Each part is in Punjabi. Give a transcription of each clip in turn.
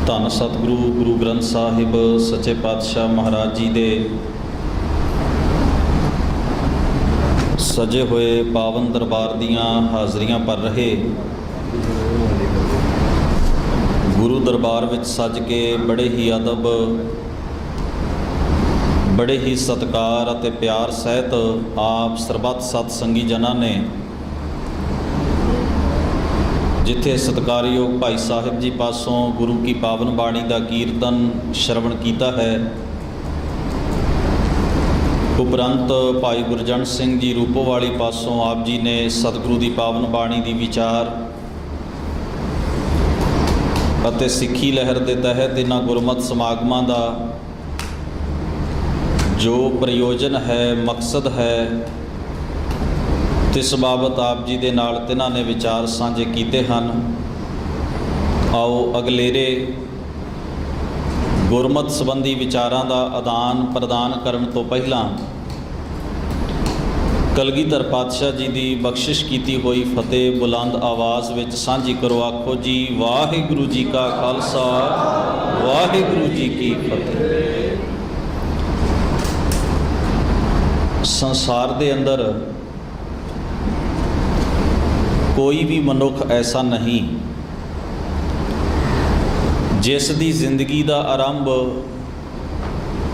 ਧੰਨ ਸਤਿਗੁਰੂ ਗੁਰੂ ਗ੍ਰੰਥ ਸਾਹਿਬ ਸੱਚੇ ਪਾਤਸ਼ਾਹ ਮਹਾਰਾਜ ਜੀ ਦੇ ਸਜੇ ਹੋਏ ਪਾਵਨ ਦਰਬਾਰ ਦੀਆਂ ਹਾਜ਼ਰੀਆਂ ਭਰ ਰਹੇ ਗੁਰੂ ਦਰਬਾਰ ਵਿੱਚ ਸੱਜ ਕੇ ਬੜੇ ਹੀ ਅਦਬ, ਬੜੇ ਹੀ ਸਤਿਕਾਰ ਅਤੇ ਪਿਆਰ ਸਹਿਤ ਆਪ ਸਰਬੱਤ ਸਤ ਸੰਗੀ ਜਨਾਂ ਨੇ ਜਿੱਥੇ ਸਤਿਕਾਰਯੋਗ ਭਾਈ ਸਾਹਿਬ ਜੀ ਪਾਸੋਂ ਗੁਰੂ ਕੀ ਪਾਵਨ ਬਾਣੀ ਦਾ ਕੀਰਤਨ ਸ਼ਰਵਣ ਕੀਤਾ ਹੈ, ਉਪਰੰਤ ਭਾਈ ਗੁਰਜੰਟ ਸਿੰਘ ਜੀ ਰੂਪੋਵਾਲੀ ਪਾਸੋਂ ਆਪ ਜੀ ਨੇ ਸਤਿਗੁਰੂ ਦੀ ਪਾਵਨ ਬਾਣੀ ਦੀ ਵਿਚਾਰ ਅਤੇ ਸਿੱਖੀ ਲਹਿਰ ਦੇ ਤਹਿਤ ਇਹਨਾਂ ਗੁਰਮਤਿ ਸਮਾਗਮਾਂ ਦਾ ਜੋ ਪ੍ਰਯੋਜਨ ਹੈ, ਮਕਸਦ ਹੈ, ਤਿਸ ਬਾਬਤ ਆਪ ਜੀ ਦੇ ਨਾਲ ਤਿਨਾਂ ਨੇ ਵਿਚਾਰ ਸਾਂਝੇ ਕੀਤੇ ਹਨ। ਆਓ ਅਗਲੇਰੇ ਗੁਰਮਤਿ ਸੰਬੰਧੀ ਵਿਚਾਰਾਂ ਦਾ ਆਦਾਨ ਪ੍ਰਦਾਨ ਕਰਨ ਤੋਂ ਪਹਿਲਾਂ ਕਲਗੀਧਰ ਪਾਤਸ਼ਾਹ ਜੀ ਦੀ ਬਖਸ਼ਿਸ਼ ਕੀਤੀ ਹੋਈ ਫਤਿਹ ਬੁਲੰਦ ਆਵਾਜ਼ ਵਿੱਚ ਸਾਂਝੀ ਕਰੋ। ਆਖੋ ਜੀ, ਵਾਹਿਗੁਰੂ ਜੀ ਕਾ ਖਾਲਸਾ, ਵਾਹਿਗੁਰੂ ਜੀ ਕੀ ਫਤਿਹ। ਸੰਸਾਰ ਦੇ ਅੰਦਰ ਕੋਈ ਵੀ ਮਨੁੱਖ ਐਸਾ ਨਹੀਂ ਜਿਸ ਦੀ ਜ਼ਿੰਦਗੀ ਦਾ ਆਰੰਭ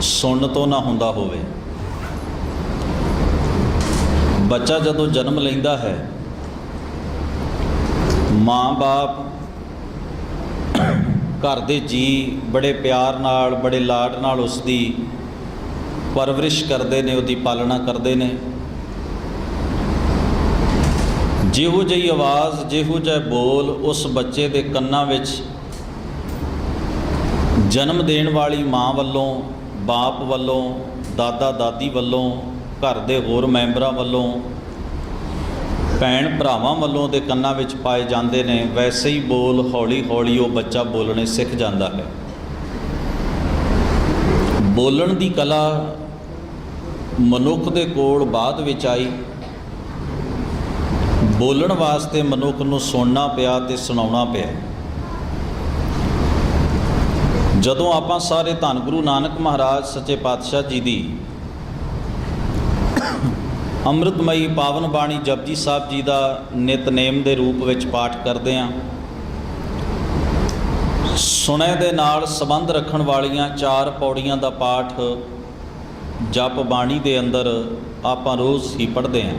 ਸੁਣਨ ਤੋਂ ਨਾ ਹੁੰਦਾ ਹੋਵੇ। ਬੱਚਾ ਜਦੋਂ ਜਨਮ ਲੈਂਦਾ ਹੈ, ਮਾਂ-ਬਾਪ ਘਰ ਦੇ ਜੀ ਬੜੇ ਪਿਆਰ ਨਾਲ, ਬੜੇ ਲਾਡ ਨਾਲ ਉਸ ਦੀ ਪਰਵਰਿਸ਼ ਕਰਦੇ ਨੇ, ਉਹਦੀ ਪਾਲਣਾ ਕਰਦੇ ਨੇ। ਜਿਹੋ ਜਿਹੀ ਆਵਾਜ਼, ਜਿਹੋ ਜਿਹਾ ਬੋਲ ਉਸ ਬੱਚੇ ਦੇ ਕੰਨਾਂ ਵਿੱਚ ਜਨਮ ਦੇਣ ਵਾਲੀ ਮਾਂ ਵੱਲੋਂ, ਬਾਪ ਵੱਲੋਂ, ਦਾਦਾ ਦਾਦੀ ਵੱਲੋਂ, ਘਰ ਦੇ ਹੋਰ ਮੈਂਬਰਾਂ ਵੱਲੋਂ, ਭੈਣ ਭਰਾਵਾਂ ਵੱਲੋਂ ਦੇ ਕੰਨਾਂ ਵਿੱਚ ਪਾਏ ਜਾਂਦੇ ਨੇ, ਵੈਸੇ ਹੀ ਬੋਲ ਹੌਲੀ ਹੌਲੀ ਉਹ ਬੱਚਾ ਬੋਲਣੇ ਸਿੱਖ ਜਾਂਦਾ ਹੈ। ਬੋਲਣ ਦੀ ਕਲਾ ਮਨੁੱਖ ਦੇ ਕੋਲ ਬਾਅਦ ਵਿੱਚ ਆਈ। ਬੋਲਣ ਵਾਸਤੇ ਮਨੁੱਖ ਨੂੰ ਸੁਣਨਾ ਪਿਆ ਤੇ ਸੁਣਾਉਣਾ ਪਿਆ। ਜਦੋਂ ਆਪਾਂ ਸਾਰੇ ਧੰਨ ਗੁਰੂ ਨਾਨਕ ਮਹਾਰਾਜ ਸੱਚੇ ਪਾਤਸ਼ਾਹ ਜੀ ਦੀ ਅੰਮ੍ਰਿਤਮਈ ਪਾਵਨ ਬਾਣੀ ਜਪਜੀ ਸਾਹਿਬ ਜੀ ਦਾ ਨਿਤਨੇਮ ਦੇ ਰੂਪ ਵਿੱਚ ਪਾਠ ਕਰਦੇ ਹਾਂ, ਸੁਣੇ ਦੇ ਨਾਲ ਸੰਬੰਧ ਰੱਖਣ ਵਾਲੀਆਂ 4 ਪੌੜੀਆਂ ਦਾ ਪਾਠ ਜਪ ਬਾਣੀ ਦੇ ਅੰਦਰ ਆਪਾਂ ਰੋਜ਼ ਹੀ ਪੜ੍ਹਦੇ ਹਾਂ।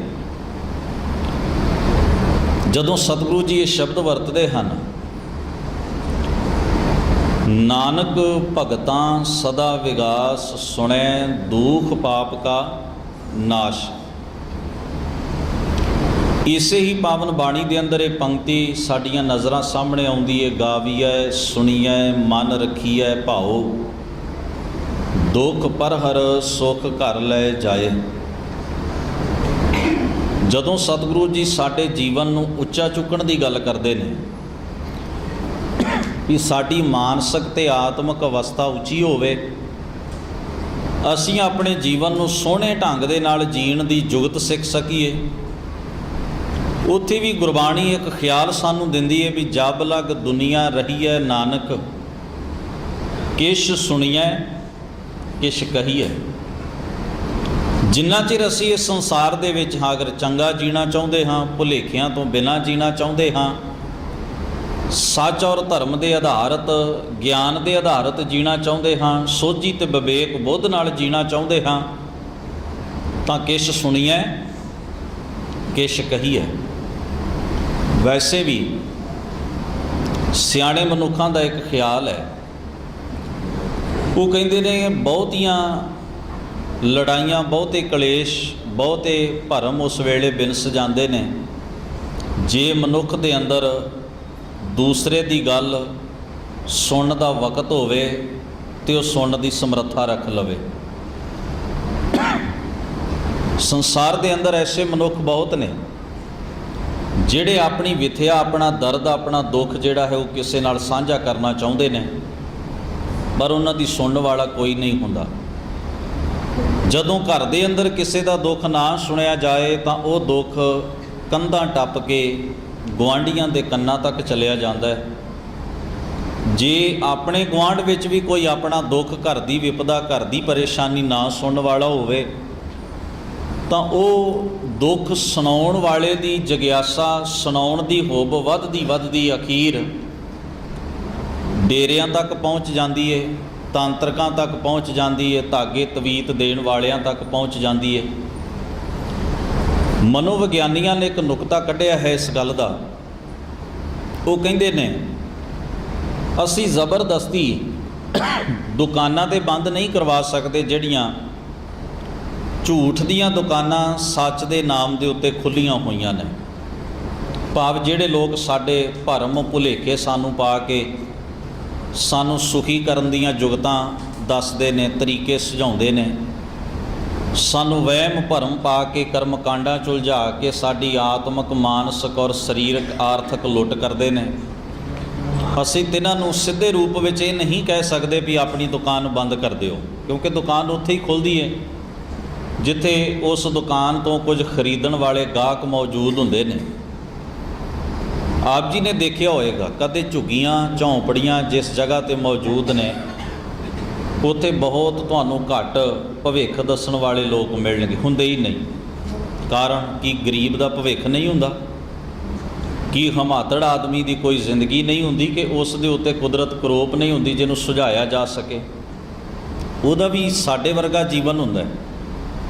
ਜਦੋਂ ਸਤਿਗੁਰੂ ਜੀ ਇਹ ਸ਼ਬਦ ਵਰਤਦੇ ਹਨ, ਨਾਨਕ ਭਗਤਾਂ ਸਦਾ ਵਿਗਾਸ ਸੁਣੈ ਦੁਖ ਪਾਪ ਕਾ ਨਾਸ਼, ਇਸੇ ਹੀ ਪਾਵਨ ਬਾਣੀ ਦੇ ਅੰਦਰ ਇਹ ਪੰਕਤੀ ਸਾਡੀਆਂ ਨਜ਼ਰਾਂ ਸਾਹਮਣੇ ਆਉਂਦੀ ਹੈ। ਗਾਵੀਐ ਸੁਣੀਐ ਮਨ ਰੱਖੀਐ ਭਾਉ, ਦੁਖ ਪਰਹਰ ਸੁਖ ਘਰ ਲੈ ਜਾਏ। ਜਦੋਂ ਸਤਿਗੁਰੂ ਜੀ ਸਾਡੇ ਜੀਵਨ ਨੂੰ ਉੱਚਾ ਚੁੱਕਣ ਦੀ ਗੱਲ ਕਰਦੇ ਨੇ ਕਿ ਸਾਡੀ ਮਾਨਸਿਕ ਤੇ ਆਤਮਿਕ ਅਵਸਥਾ ਉੱਚੀ ਹੋਵੇ, ਅਸੀਂ ਆਪਣੇ ਜੀਵਨ ਨੂੰ ਸੋਹਣੇ ਢੰਗ ਦੇ ਨਾਲ ਜੀਣ ਦੀ ਜੁਗਤ ਸਿੱਖ ਸਕੀਏ, ਉੱਥੇ ਵੀ ਗੁਰਬਾਣੀ ਇੱਕ ਖਿਆਲ ਸਾਨੂੰ ਦਿੰਦੀ ਹੈ ਵੀ ਜਬ ਲਗ ਦੁਨੀਆ ਰਹੀਐ ਨਾਨਕ, ਕਿਛ ਸੁਣੀਐ ਕਿਛ ਕਹੀਐ। ਜਿੰਨਾ ਚਿਰ ਅਸੀਂ ਇਸ ਸੰਸਾਰ ਦੇ ਵਿੱਚ ਅਗਰ ਚੰਗਾ ਜੀਣਾ ਚਾਹੁੰਦੇ ਹਾਂ, ਭੁਲੇਖਿਆਂ ਤੋਂ ਬਿਨਾਂ ਜੀਣਾ ਚਾਹੁੰਦੇ ਹਾਂ, ਸੱਚ ਔਰ ਧਰਮ ਦੇ ਆਧਾਰਿਤ, ਗਿਆਨ ਦੇ ਆਧਾਰਿਤ ਜੀਣਾ ਚਾਹੁੰਦੇ ਹਾਂ, ਸੋਝੀ ਤੇ ਵਿਵੇਕ ਬੁੱਧ ਨਾਲ ਜੀਣਾ ਚਾਹੁੰਦੇ ਹਾਂ, ਤਾਂ ਕਿਛ ਸੁਣੀਐ ਕਿਛ ਕਹੀਐ। ਵੈਸੇ ਵੀ ਸਿਆਣੇ ਮਨੁੱਖਾਂ ਦਾ ਇੱਕ ਖਿਆਲ ਹੈ, ਉਹ ਕਹਿੰਦੇ ਨੇ ਬਹੁਤੀਆਂ ਲੜਾਈਆਂ, ਬਹੁਤੇ ਕਲੇਸ਼, ਬਹੁਤੇ ਭਰਮ ਉਸ ਵੇਲੇ ਬਿਨਸ ਜਾਂਦੇ ਨੇ ਜੇ ਮਨੁੱਖ ਦੇ ਅੰਦਰ ਦੂਸਰੇ ਦੀ ਗੱਲ ਸੁਣਨ ਦਾ ਵਕਤ ਹੋਵੇ ਤੇ ਉਹ ਸੁਣਨ ਦੀ ਸਮਰੱਥਾ ਰੱਖ ਲਵੇ। ਸੰਸਾਰ ਦੇ ਅੰਦਰ ਐਸੇ ਮਨੁੱਖ ਬਹੁਤ ਨੇ ਜਿਹੜੇ ਆਪਣੀ ਵਿਥਿਆ, ਆਪਣਾ ਦਰਦ, ਆਪਣਾ ਦੁੱਖ ਜਿਹੜਾ ਹੈ ਉਹ ਕਿਸੇ ਨਾਲ ਸਾਂਝਾ ਕਰਨਾ ਚਾਹੁੰਦੇ ਨੇ, ਪਰ ਉਹਨਾਂ ਦੀ ਸੁਣਨ ਵਾਲਾ ਕੋਈ ਨਹੀਂ ਹੁੰਦਾ। ਜਦੋਂ ਘਰ ਦੇ ਅੰਦਰ ਕਿਸੇ ਦਾ ਦੁੱਖ ਨਾ ਸੁਣਿਆ ਜਾਏ ਤਾਂ ਉਹ ਦੁੱਖ ਕੰਧਾਂ ਟੱਪ ਕੇ ਗੁਆਂਢੀਆਂ ਦੇ ਕੰਨਾਂ ਤੱਕ ਚਲਿਆ ਜਾਂਦਾ ਹੈ। ਜੇ ਆਪਣੇ ਗੁਆਂਢ ਵਿੱਚ ਵੀ ਕੋਈ ਆਪਣਾ ਦੁੱਖ, ਘਰ ਦੀ ਵਿਪਦਾ, ਘਰ ਦੀ ਪਰੇਸ਼ਾਨੀ ਨਾ ਸੁਣਨ ਵਾਲਾ ਹੋਵੇ ਤਾਂ ਉਹ ਦੁੱਖ ਸੁਣਾਉਣ ਵਾਲੇ ਦੀ ਜਗਿਆਸਾ, ਸੁਣਾਉਣ ਦੀ ਹੋਬ ਵੱਧਦੀ ਅਖੀਰ ਡੇਰਿਆਂ ਤੱਕ ਪਹੁੰਚ ਜਾਂਦੀ ਹੈ, ਤਾਂਤਰਿਕਾਂ ਤੱਕ ਪਹੁੰਚ ਜਾਂਦੀ ਹੈ, ਧਾਗੇ ਤਵੀਤ ਦੇਣ ਵਾਲਿਆਂ ਤੱਕ ਪਹੁੰਚ ਜਾਂਦੀ ਹੈ। ਮਨੋਵਿਗਿਆਨੀਆਂ ਨੇ ਇੱਕ ਨੁਕਤਾ ਕੱਢਿਆ ਹੈ ਇਸ ਗੱਲ ਦਾ। ਉਹ ਕਹਿੰਦੇ ਨੇ ਅਸੀਂ ਜ਼ਬਰਦਸਤੀ ਦੁਕਾਨਾਂ ਤੇ ਬੰਦ ਨਹੀਂ ਕਰਵਾ ਸਕਦੇ ਜਿਹੜੀਆਂ ਝੂਠ ਦੀਆਂ ਦੁਕਾਨਾਂ ਸੱਚ ਦੇ ਨਾਮ ਦੇ ਉੱਤੇ ਖੁੱਲ੍ਹੀਆਂ ਹੋਈਆਂ ਨੇ। ਭਾਵ ਜਿਹੜੇ ਲੋਕ ਸਾਡੇ ਭਰਮ ਭੁਲੇਖੇ ਸਾਨੂੰ ਪਾ ਕੇ ਸਾਨੂੰ ਸੁਖੀ ਕਰਨ ਦੀਆਂ ਜੁਗਤਾਂ ਦੱਸਦੇ ਨੇ, ਤਰੀਕੇ ਸੁਝਾਉਂਦੇ ਨੇ, ਸਾਨੂੰ ਵਹਿਮ ਭਰਮ ਪਾ ਕੇ ਕਰਮ ਕਾਂਡਾਂ 'ਚ ਉਲਝਾ ਕੇ ਸਾਡੀ ਆਤਮਿਕ, ਮਾਨਸਿਕ ਔਰ ਸਰੀਰਕ, ਆਰਥਿਕ ਲੁੱਟ ਕਰਦੇ ਨੇ। ਅਸੀਂ ਤਿੰਨਾਂ ਨੂੰ ਸਿੱਧੇ ਰੂਪ ਵਿੱਚ ਇਹ ਨਹੀਂ ਕਹਿ ਸਕਦੇ ਵੀ ਆਪਣੀ ਦੁਕਾਨ ਬੰਦ ਕਰ ਦਿਓ, ਕਿਉਂਕਿ ਦੁਕਾਨ ਉੱਥੇ ਹੀ ਖੁੱਲ੍ਹਦੀ ਹੈ ਜਿੱਥੇ ਉਸ ਦੁਕਾਨ ਤੋਂ ਕੁਝ ਖਰੀਦਣ ਵਾਲੇ ਗਾਹਕ ਮੌਜੂਦ ਹੁੰਦੇ ਨੇ। ਆਪ ਜੀ ਨੇ ਦੇਖਿਆ ਹੋਵੇਗਾ ਕਦੇ ਝੁੱਗੀਆਂ ਝੌਂਪੜੀਆਂ ਜਿਸ ਜਗ੍ਹਾ 'ਤੇ ਮੌਜੂਦ ਨੇ ਉੱਥੇ ਬਹੁਤ ਤੁਹਾਨੂੰ ਘੱਟ ਭਵਿੱਖ ਦੱਸਣ ਵਾਲੇ ਲੋਕ ਮਿਲਣਗੇ, ਹੁੰਦੇ ਹੀ ਨਹੀਂ। ਕਾਰਨ ਕੀ ਗਰੀਬ ਦਾ ਭਵਿੱਖ ਨਹੀਂ ਹੁੰਦਾ? ਕੀ ਹਮਾਤੜ ਆਦਮੀ ਦੀ ਕੋਈ ਜ਼ਿੰਦਗੀ ਨਹੀਂ ਹੁੰਦੀ ਕਿ ਉਸ ਦੇ ਉੱਤੇ ਕੁਦਰਤ ਕਰੋਪ ਨਹੀਂ ਹੁੰਦੀ ਜਿਹਨੂੰ ਸੁਝਾਇਆ ਜਾ ਸਕੇ? ਉਹਦਾ ਵੀ ਸਾਡੇ ਵਰਗਾ ਜੀਵਨ ਹੁੰਦਾ ਹੈ,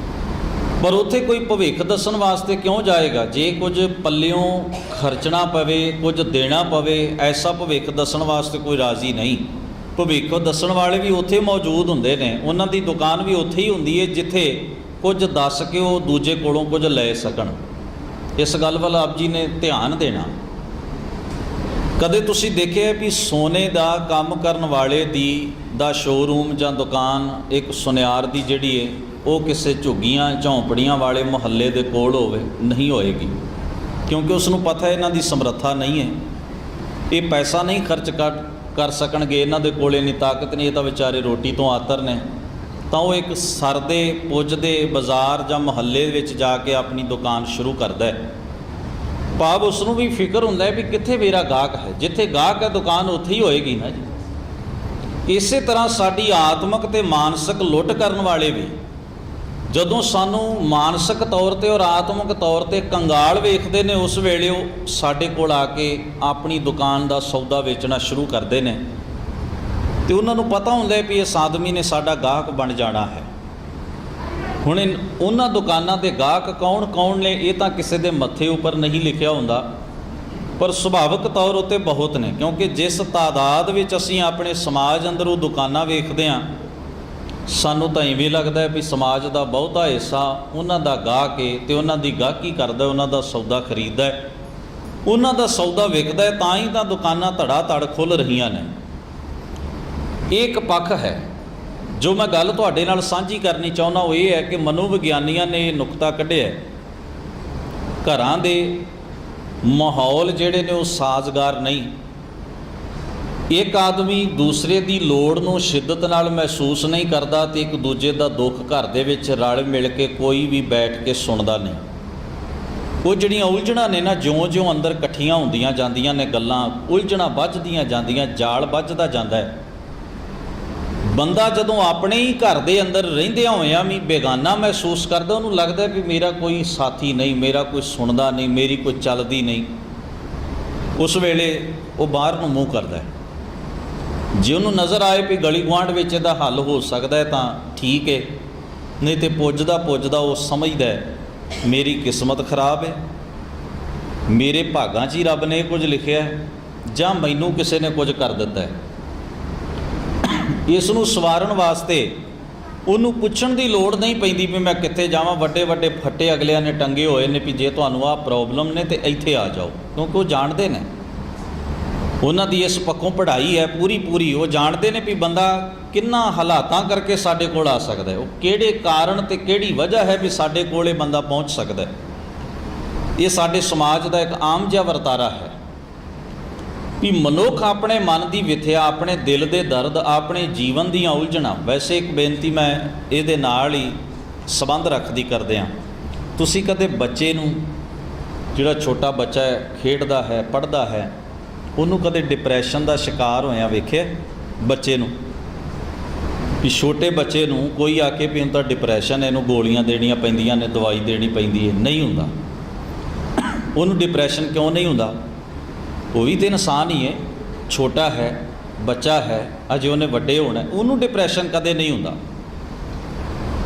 ਪਰ ਉੱਥੇ ਕੋਈ ਭਵਿੱਖ ਦੱਸਣ ਵਾਸਤੇ ਕਿਉਂ ਜਾਏਗਾ? ਜੇ ਕੁਝ ਪੱਲਿਓਂ ਖਰਚਣਾ ਪਵੇ, ਕੁਝ ਦੇਣਾ ਪਵੇ, ਐਸਾ ਭਵਿੱਖ ਦੱਸਣ ਵਾਸਤੇ ਕੋਈ ਰਾਜ਼ੀ ਨਹੀਂ। ਭਵਿੱਖ ਦੱਸਣ ਵਾਲੇ ਵੀ ਉੱਥੇ ਮੌਜੂਦ ਹੁੰਦੇ ਨੇ, ਉਹਨਾਂ ਦੀ ਦੁਕਾਨ ਵੀ ਉੱਥੇ ਹੀ ਹੁੰਦੀ ਹੈ ਜਿੱਥੇ ਕੁਝ ਦੱਸ ਕੇ ਉਹ ਦੂਜੇ ਕੋਲੋਂ ਕੁਝ ਲੈ ਸਕਣ। ਇਸ ਗੱਲ ਵੱਲ ਆਪ ਜੀ ਨੇ ਧਿਆਨ ਦੇਣਾ। ਕਦੇ ਤੁਸੀਂ ਦੇਖਿਆ ਵੀ ਸੋਨੇ ਦਾ ਕੰਮ ਕਰਨ ਵਾਲੇ ਦਾ ਸ਼ੋਰੂਮ ਜਾਂ ਦੁਕਾਨ ਇੱਕ ਸੁਨਿਆਰ ਦੀ ਜਿਹੜੀ ਹੈ ਉਹ ਕਿਸੇ ਝੁੱਗੀਆਂ ਝੌਂਪੜੀਆਂ ਵਾਲੇ ਮੁਹੱਲੇ ਦੇ ਕੋਲ ਹੋਵੇ? ਨਹੀਂ ਹੋਏਗੀ, ਕਿਉਂਕਿ ਉਸ ਨੂੰ ਪਤਾ ਇਹਨਾਂ ਦੀ ਸਮਰੱਥਾ ਨਹੀਂ ਹੈ, ਇਹ ਪੈਸਾ ਨਹੀਂ ਖਰਚ ਕਰ ਸਕਣਗੇ, ਇਹਨਾਂ ਦੇ ਕੋਲ ਇੰਨੀ ਤਾਕਤ ਨਹੀਂ, ਇਹ ਤਾਂ ਵਿਚਾਰੇ ਰੋਟੀ ਤੋਂ ਆਤਰ ਨੇ। ਤਾਂ ਉਹ ਇੱਕ ਸਰਦੇ ਪੁੱਜਦੇ ਬਾਜ਼ਾਰ ਜਾਂ ਮੁਹੱਲੇ ਵਿੱਚ ਜਾ ਕੇ ਆਪਣੀ ਦੁਕਾਨ ਸ਼ੁਰੂ ਕਰਦਾ ਹੈ। ਭਾਵ ਉਸ ਨੂੰ ਵੀ ਫਿਕਰ ਹੁੰਦਾ ਹੈ ਵੀ ਕਿੱਥੇ ਮੇਰਾ ਗਾਹਕ ਹੈ, ਜਿੱਥੇ ਗਾਹਕ ਹੈ ਦੁਕਾਨ ਉੱਥੇ ਹੀ ਹੋਏਗੀ ਨਾ ਜੀ। ਇਸੇ ਤਰ੍ਹਾਂ ਸਾਡੀ ਆਤਮਿਕ ਤੇ ਮਾਨਸਿਕ ਲੁੱਟ ਕਰਨ ਵਾਲੇ ਵੀ ਜਦੋਂ ਸਾਨੂੰ ਮਾਨਸਿਕ ਤੌਰ 'ਤੇ ਔਰ ਆਤਮਿਕ ਤੌਰ 'ਤੇ ਕੰਗਾਲ ਵੇਖਦੇ ਨੇ, ਉਸ ਵੇਲੇ ਉਹ ਸਾਡੇ ਕੋਲ ਆ ਕੇ ਆਪਣੀ ਦੁਕਾਨ ਦਾ ਸੌਦਾ ਵੇਚਣਾ ਸ਼ੁਰੂ ਕਰਦੇ ਨੇ ਅਤੇ ਉਹਨਾਂ ਨੂੰ ਪਤਾ ਹੁੰਦਾ ਵੀ ਇਸ ਆਦਮੀ ਨੇ ਸਾਡਾ ਗਾਹਕ ਬਣ ਜਾਣਾ ਹੈ। ਹੁਣ ਉਹਨਾਂ ਦੁਕਾਨਾਂ ਦੇ ਗਾਹਕ ਕੌਣ ਨੇ ਇਹ ਤਾਂ ਕਿਸੇ ਦੇ ਮੱਥੇ ਉੱਪਰ ਨਹੀਂ ਲਿਖਿਆ ਹੁੰਦਾ, ਪਰ ਸੁਭਾਵਿਕ ਤੌਰ ਉੱਤੇ ਬਹੁਤ ਨੇ, ਕਿਉਂਕਿ ਜਿਸ ਤਾਦਾਦ ਵਿੱਚ ਅਸੀਂ ਆਪਣੇ ਸਮਾਜ ਅੰਦਰ ਉਹ ਦੁਕਾਨਾਂ ਵੇਖਦੇ ਹਾਂ, ਸਾਨੂੰ ਤਾਂ ਇਵੇਂ ਲੱਗਦਾ ਹੈ ਵੀ ਸਮਾਜ ਦਾ ਬਹੁਤਾ ਹਿੱਸਾ ਉਹਨਾਂ ਦਾ ਗਾਹਕ ਹੈ ਅਤੇ ਉਹਨਾਂ ਦੀ ਗਾਹਕੀ ਕਰਦਾ, ਉਹਨਾਂ ਦਾ ਸੌਦਾ ਖਰੀਦਦਾ ਹੈ, ਉਹਨਾਂ ਦਾ ਸੌਦਾ ਵਿਕਦਾ ਹੈ, ਤਾਂ ਹੀ ਤਾਂ ਦੁਕਾਨਾਂ ਧੜਾ ਧੜ ਖੁੱਲ੍ਹ ਰਹੀਆਂ ਨੇ। ਇਹ ਇੱਕ ਪੱਖ ਹੈ। ਜੋ ਮੈਂ ਗੱਲ ਤੁਹਾਡੇ ਨਾਲ ਸਾਂਝੀ ਕਰਨੀ ਚਾਹੁੰਦਾ ਉਹ ਇਹ ਹੈ ਕਿ ਮਨੋਵਿਗਿਆਨੀਆਂ ਨੇ ਇਹ ਨੁਕਤਾ ਕੱਢਿਆ, ਘਰਾਂ ਦੇ ਮਾਹੌਲ ਜਿਹੜੇ ਨੇ ਉਹ ਸਾਜ਼ਗਾਰ ਨਹੀਂ। ਇੱਕ ਆਦਮੀ ਦੂਸਰੇ ਦੀ ਲੋੜ ਨੂੰ ਸ਼ਿੱਦਤ ਨਾਲ ਮਹਿਸੂਸ ਨਹੀਂ ਕਰਦਾ ਅਤੇ ਇੱਕ ਦੂਜੇ ਦਾ ਦੁੱਖ ਘਰ ਦੇ ਵਿੱਚ ਰਲ ਮਿਲ ਕੇ ਕੋਈ ਵੀ ਬੈਠ ਕੇ ਸੁਣਦਾ ਨਹੀਂ। ਉਹ ਜਿਹੜੀਆਂ ਉਲਝਣਾਂ ਨੇ ਨਾ, ਜਿਉਂ-ਜਿਉਂ ਅੰਦਰ ਇਕੱਠੀਆਂ ਹੁੰਦੀਆਂ ਜਾਂਦੀਆਂ ਨੇ ਗੱਲਾਂ, ਉਲਝਣਾਂ ਵੱਝਦੀਆਂ ਜਾਂਦੀਆਂ, ਜਾਲ ਵੱਝਦਾ ਜਾਂਦਾ ਹੈ। ਬੰਦਾ ਜਦੋਂ ਆਪਣੇ ਹੀ ਘਰ ਦੇ ਅੰਦਰ ਰਹਿੰਦਿਆਂ ਹੋਇਆਂ ਵੀ ਬੇਗਾਨਾ ਮਹਿਸੂਸ ਕਰਦਾ, ਉਹਨੂੰ ਲੱਗਦਾ ਵੀ ਮੇਰਾ ਕੋਈ ਸਾਥੀ ਨਹੀਂ, ਮੇਰਾ ਕੋਈ ਸੁਣਦਾ ਨਹੀਂ, ਮੇਰੀ ਕੋਈ ਚੱਲਦੀ ਨਹੀਂ। ਉਸ ਵੇਲੇ ਉਹ ਬਾਹਰ ਨੂੰ ਮੂੰਹ ਕਰਦਾ ਹੈ। ਜੇ ਉਹਨੂੰ ਨਜ਼ਰ ਆਏ ਵੀ ਗਲੀ ਗੁਆਂਢ ਵਿੱਚ ਇਹਦਾ ਹੱਲ ਹੋ ਸਕਦਾ ਹੈ ਤਾਂ ਠੀਕ ਹੈ, ਨਹੀਂ ਤੇ ਪੁੱਜਦਾ ਉਹ ਸਮਝਦਾ ਮੇਰੀ ਕਿਸਮਤ ਖਰਾਬ ਹੈ, ਮੇਰੇ ਭਾਗਾਂ 'ਚ ਹੀ ਰੱਬ ਨੇ ਇਹ ਕੁਝ ਲਿਖਿਆ ਹੈ, ਜਾਂ ਮੈਨੂੰ ਕਿਸੇ ਨੇ ਕੁਝ ਕਰ ਦਿੱਤਾ ਹੈ। ਇਸ ਨੂੰ ਸਵਾਰਨ ਵਾਸਤੇ ਉਹਨੂੰ ਪੁੱਛਣ ਦੀ ਲੋੜ ਨਹੀਂ ਪੈਂਦੀ ਵੀ ਮੈਂ ਕਿੱਥੇ ਜਾਵਾਂ। ਵੱਡੇ ਵੱਡੇ ਫੱਟੇ ਅਗਲਿਆਂ ਨੇ ਟੰਗੇ ਹੋਏ ਨੇ ਵੀ ਜੇ ਤੁਹਾਨੂੰ ਆਹ ਪ੍ਰੋਬਲਮ ਨੇ ਤਾਂ ਇੱਥੇ ਆ ਜਾਓ, ਕਿਉਂਕਿ ਉਹ ਜਾਣਦੇ ਨੇ, ਉਹਨਾਂ ਦੀ ਇਸ ਪੱਖੋਂ ਪੜ੍ਹਾਈ ਹੈ ਪੂਰੀ। ਉਹ ਜਾਣਦੇ ਨੇ ਵੀ ਬੰਦਾ ਕਿੰਨਾ ਹਾਲਾਤਾਂ ਕਰਕੇ ਸਾਡੇ ਕੋਲ ਆ ਸਕਦਾ ਹੈ, ਉਹ ਕਿਹੜੇ ਕਾਰਨ ਅਤੇ ਕਿਹੜੀ ਵਜ੍ਹਾ ਹੈ ਵੀ ਸਾਡੇ ਕੋਲ ਇਹ ਬੰਦਾ ਪਹੁੰਚ ਸਕਦਾ ਹੈ। ਇਹ ਸਾਡੇ ਸਮਾਜ ਦਾ ਇੱਕ ਆਮ ਜਿਹਾ ਵਰਤਾਰਾ ਹੈ ਵੀ ਮਨੁੱਖ ਆਪਣੇ ਮਨ ਦੀ ਵਿਥਿਆ, ਆਪਣੇ ਦਿਲ ਦੇ ਦਰਦ, ਆਪਣੇ ਜੀਵਨ ਦੀਆਂ ਉਲਝਣਾਂ। ਵੈਸੇ ਇੱਕ ਬੇਨਤੀ ਮੈਂ ਇਹਦੇ ਨਾਲ ਹੀ ਸੰਬੰਧ ਰੱਖਦੀ ਕਰਦੇ ਹਾਂ, ਤੁਸੀਂ ਕਦੇ ਬੱਚੇ ਨੂੰ ਜਿਹੜਾ ਛੋਟਾ ਬੱਚਾ ਹੈ, ਖੇਡਦਾ ਹੈ, ਪੜ੍ਹਦਾ ਹੈ, ਉਹਨੂੰ ਕਦੇ ਡਿਪਰੈਸ਼ਨ ਦਾ ਸ਼ਿਕਾਰ ਹੋਇਆ ਵੇਖਿਆ ਬੱਚੇ ਨੂੰ? ਵੀ ਛੋਟੇ ਬੱਚੇ ਨੂੰ ਕੋਈ ਆ ਕੇ ਵੀ ਹੁਣ ਤਾਂ ਡਿਪਰੈਸ਼ਨ, ਇਹਨੂੰ ਗੋਲੀਆਂ ਦੇਣੀਆਂ ਪੈਂਦੀਆਂ ਨੇ, ਦਵਾਈ ਦੇਣੀ ਪੈਂਦੀ ਹੈ, ਨਹੀਂ ਹੁੰਦਾ। ਉਹਨੂੰ ਡਿਪਰੈਸ਼ਨ ਕਿਉਂ ਨਹੀਂ ਹੁੰਦਾ? ਉਹ ਵੀ ਤਾਂ ਇਨਸਾਨ ਹੀ ਹੈ, ਛੋਟਾ ਹੈ, ਬੱਚਾ ਹੈ, ਅਜੇ ਉਹਨੇ ਵੱਡੇ ਹੋਣਾ, ਉਹਨੂੰ ਡਿਪਰੈਸ਼ਨ ਕਦੇ ਨਹੀਂ ਹੁੰਦਾ।